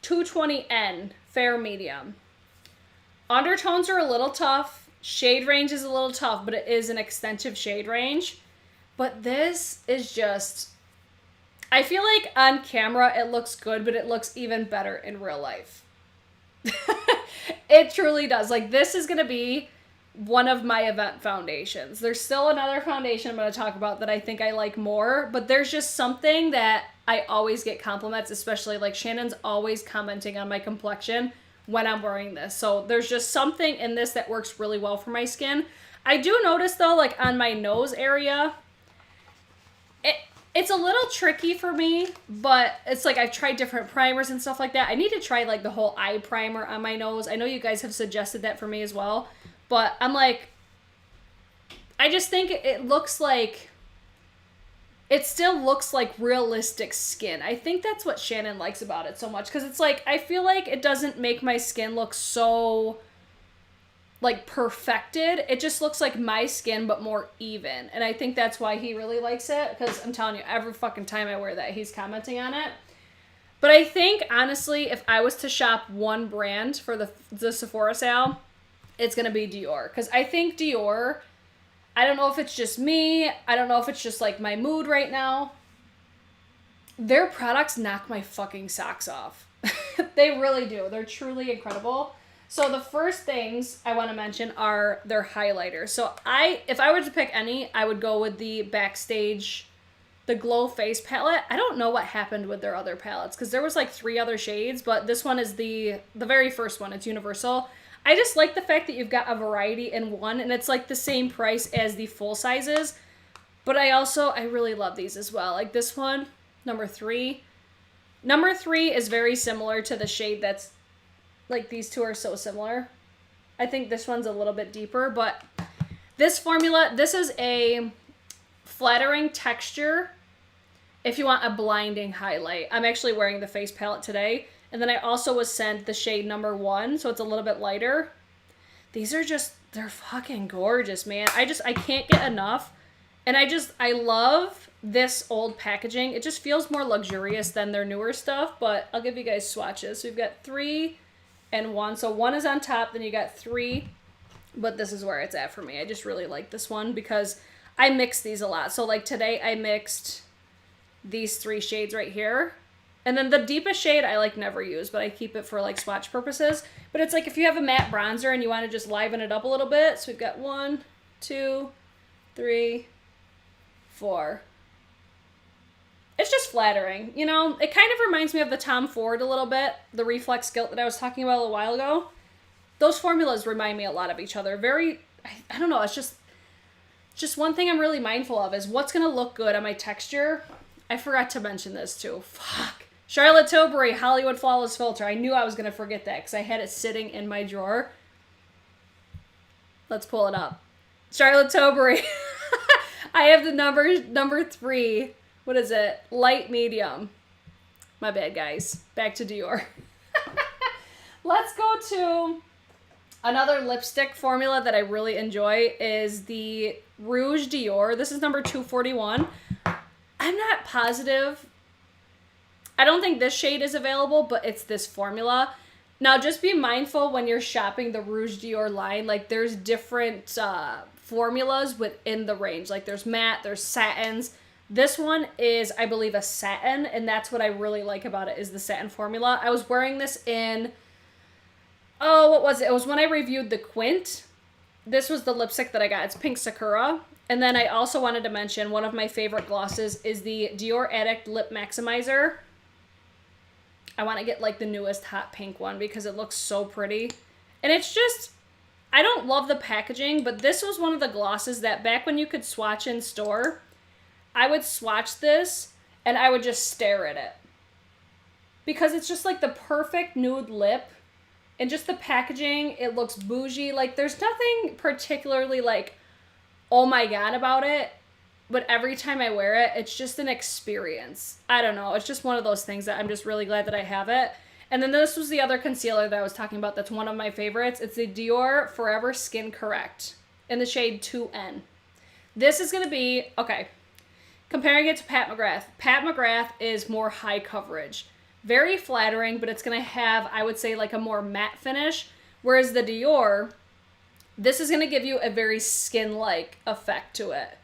220N, fair medium. Undertones are a little tough. Shade range is a little tough, but it is an extensive shade range. But this is just, I feel like on camera it looks good, but it looks even better in real life. It truly does. Like, this is going to be one of my event foundations. There's still another foundation I'm going to talk about that I think I like more, but there's just something that I always get compliments, especially like Shannon's always commenting on my complexion when I'm wearing this. So there's just something in this that works really well for my skin. I do notice though, like on my nose area, it's a little tricky for me, but it's like I've tried different primers and stuff like that. I need to try like the whole eye primer on my nose. I know you guys have suggested that for me as well, but I'm like, I just think it looks like, it still looks like realistic skin. I think that's what Shannon likes about it so much, because it's like, I feel like it doesn't make my skin look so like perfected. It just looks like my skin, but more even. And I think that's why he really likes it, because I'm telling you, every fucking time I wear that, he's commenting on it. But I think, honestly, if I was to shop one brand for the Sephora sale, it's going to be Dior. Because I think Dior, I don't know if it's just me, I don't know if it's just like my mood right now, their products knock my fucking socks off. They really do. They're truly incredible. So the first things I want to mention are their highlighters. So if I were to pick any, I would go with the Backstage, the Glow Face palette. I don't know what happened with their other palettes, because there was like 3 other shades, but this one is the very first one. It's universal. I just like the fact that you've got a variety in one, and it's like the same price as the full sizes. But I really love these as well. Like this one, number 3. Number 3 is very similar to the shade that's, like, these two are so similar. I think this one's a little bit deeper, but this formula, this is a flattering texture if you want a blinding highlight. I'm actually wearing the face palette today, and then I also was sent the shade number 1, so it's a little bit lighter. These are just, they're fucking gorgeous, man. I can't get enough, and I love this old packaging. It just feels more luxurious than their newer stuff, but I'll give you guys swatches. So we've got 3 and 1. So 1 is on top, then you got 3, but this is where it's at for me. I just really like this one because I mix these a lot. So like today I mixed these 3 shades right here. And then the deepest shade I like never use, but I keep it for like swatch purposes. But it's like if you have a matte bronzer and you want to just liven it up a little bit. So we've got 1, 2, 3, 4. It's just flattering, you know? It kind of reminds me of the Tom Ford a little bit, the Reflex Gilt that I was talking about a little while ago. Those formulas remind me a lot of each other. I don't know, it's just one thing I'm really mindful of is what's going to look good on my texture. I forgot to mention this too. Fuck. Charlotte Tilbury Hollywood Flawless Filter. I knew I was going to forget that because I had it sitting in my drawer. Let's pull it up. Charlotte Tilbury. I have the number 3. What is it? Light medium. My bad, guys. Back to Dior. Let's go to another lipstick formula that I really enjoy is the Rouge Dior. This is number 241. I'm not positive. I don't think this shade is available, but it's this formula. Now, just be mindful when you're shopping the Rouge Dior line. Like, there's different formulas within the range. Like, there's matte, there's satins. This one is, I believe, a satin, and that's what I really like about it is the satin formula. I was wearing this in, what was it? It was when I reviewed the Quint. This was the lipstick that I got. It's Pink Sakura. And then I also wanted to mention one of my favorite glosses is the Dior Addict Lip Maximizer. I want to get like the newest hot pink one because it looks so pretty. And it's just, I don't love the packaging, but this was one of the glosses that back when you could swatch in store, I would swatch this and I would just stare at it. Because it's just like the perfect nude lip. And just the packaging, it looks bougie. Like there's nothing particularly like, oh my god about it. But every time I wear it, it's just an experience. I don't know. It's just one of those things that I'm just really glad that I have it. And then this was the other concealer that I was talking about that's one of my favorites. It's the Dior Forever Skin Correct in the shade 2N. This is going to be, okay, comparing it to Pat McGrath. Pat McGrath is more high coverage. Very flattering, but it's going to have, I would say, like a more matte finish. Whereas the Dior, this is going to give you a very skin-like effect to it.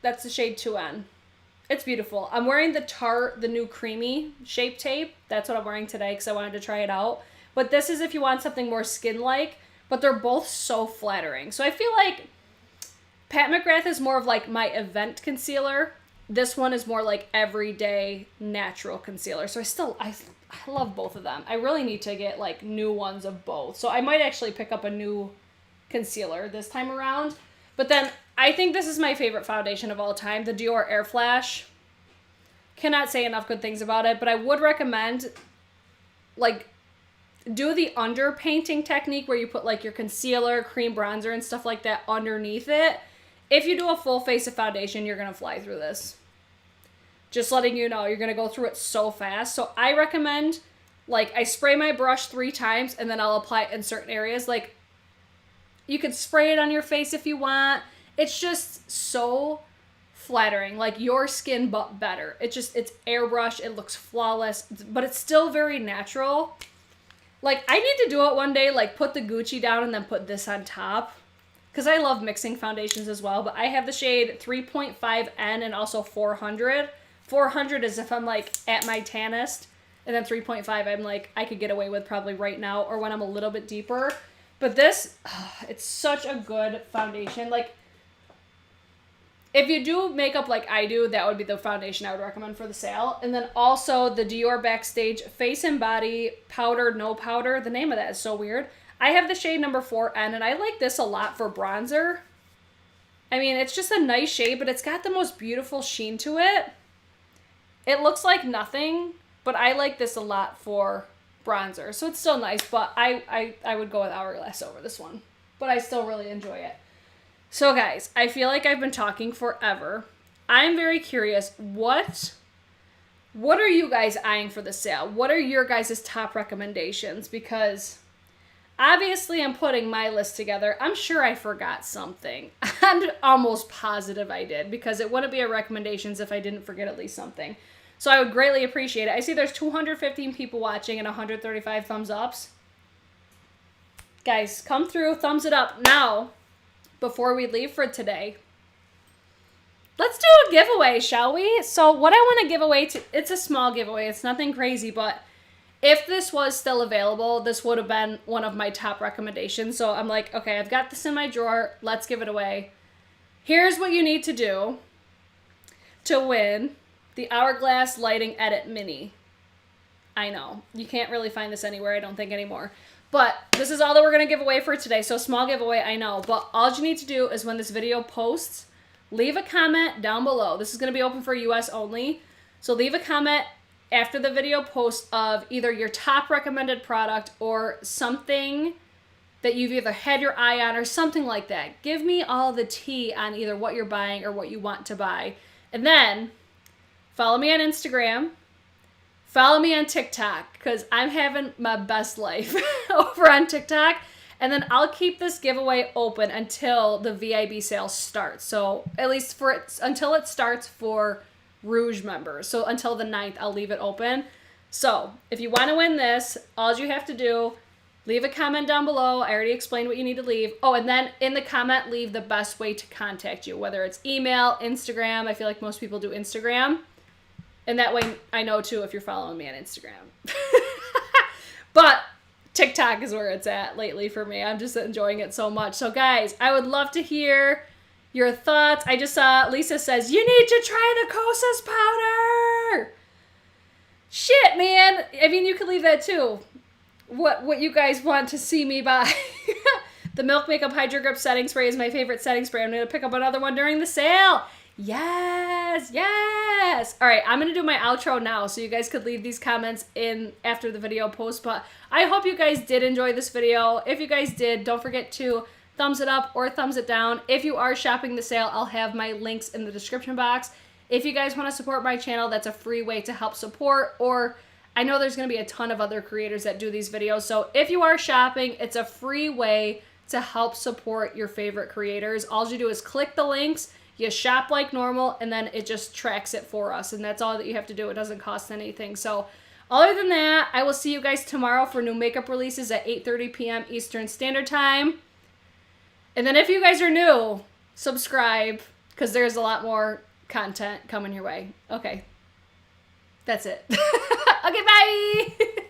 That's the shade 2N. It's beautiful. I'm wearing the Tarte, the new creamy shape tape. That's what I'm wearing today because I wanted to try it out. But this is if you want something more skin-like, but they're both so flattering. So I feel like Pat McGrath is more of like my event concealer. This one is more like everyday natural concealer. So I love both of them. I really need to get like new ones of both. So I might actually pick up a new concealer this time around. But then I think this is my favorite foundation of all time, the Dior Air Flash. Cannot say enough good things about it, but I would recommend like do the underpainting technique where you put like your concealer, cream bronzer and stuff like that underneath it. If you do a full face of foundation, you're going to fly through this. Just letting you know, you're going to go through it so fast. So I recommend, like, I spray my brush 3 times and then I'll apply it in certain areas. Like, you could spray it on your face if you want. It's just so flattering. Like, your skin, but better. It's airbrush. It looks flawless, but it's still very natural. Like, I need to do it one day, like, put the Gucci down and then put this on top. Because I love mixing foundations as well. But I have the shade 3.5N and also 400. 400 is if I'm, like, at my tannest. And then 3.5 I'm, like, I could get away with probably right now or when I'm a little bit deeper. But this, it's such a good foundation. Like, if you do makeup like I do, that would be the foundation I would recommend for the sale. And then also the Dior Backstage Face and Body Powder No Powder. The name of that is so weird. I have the shade number 4N, and I like this a lot for bronzer. I mean, it's just a nice shade, but it's got the most beautiful sheen to it. It looks like nothing, but I like this a lot for bronzer. So it's still nice, but I would go with Hourglass over this one. But I still really enjoy it. So guys, I feel like I've been talking forever. I'm very curious, what are you guys eyeing for the sale? What are your guys' top recommendations? Because obviously I'm putting my list together. I'm sure I forgot something. I'm almost positive I did, because it wouldn't be a recommendations if I didn't forget at least something. So I would greatly appreciate it. I see there's 215 people watching and 135 thumbs ups. Guys, come through, thumbs it up. Now, before we leave for today, let's do a giveaway, shall we? So what I want to give away, it's a small giveaway. It's nothing crazy, but if this was still available, this would have been one of my top recommendations. So I'm like, okay, I've got this in my drawer. Let's give it away. Here's what you need to do to win the Hourglass Lighting Edit Mini. I know, you can't really find this anywhere, I don't think, anymore. But this is all that we're going to give away for today. So small giveaway, I know. But all you need to do is when this video posts, leave a comment down below. This is going to be open for US only. So leave a comment after the video post of either your top recommended product or something that you've either had your eye on or something like that. Give me all the tea on either what you're buying or what you want to buy. And then follow me on Instagram. Follow me on TikTok, because I'm having my best life over on TikTok. And then I'll keep this giveaway open until the VIB sale starts. So at least until it starts for Rouge members. So until the 9th, I'll leave it open. So if you want to win this, all you have to do, leave a comment down below. I already explained what you need to leave. Oh, and then in the comment, leave the best way to contact you, whether it's email, Instagram. I feel like most people do Instagram. And that way I know, too, if you're following me on Instagram. But TikTok is where it's at lately for me. I'm just enjoying it so much. So, guys, I would love to hear your thoughts. I just saw Lisa says, you need to try the KOSAS powder. Shit, man. I mean, you could leave that, too. What you guys want to see me buy. The MilkMakeup Hydro Grip Setting Spray is my favorite setting spray. I'm going to pick up another one during the sale. Yes, yes. All right, I'm going to do my outro now so you guys could leave these comments in after the video post. But I hope you guys did enjoy this video. If you guys did, don't forget to thumbs it up or thumbs it down. If you are shopping the sale, I'll have my links in the description box. If you guys want to support my channel, that's a free way to help support. Or I know there's going to be a ton of other creators that do these videos. So if you are shopping, it's a free way to help support your favorite creators. All you do is click the links, you shop like normal, and then it just tracks it for us. And that's all that you have to do. It doesn't cost anything. So other than that, I will see you guys tomorrow for new makeup releases at 8:30 p.m. Eastern Standard Time. And then if you guys are new, subscribe, because there's a lot more content coming your way. Okay. That's it. Okay, bye!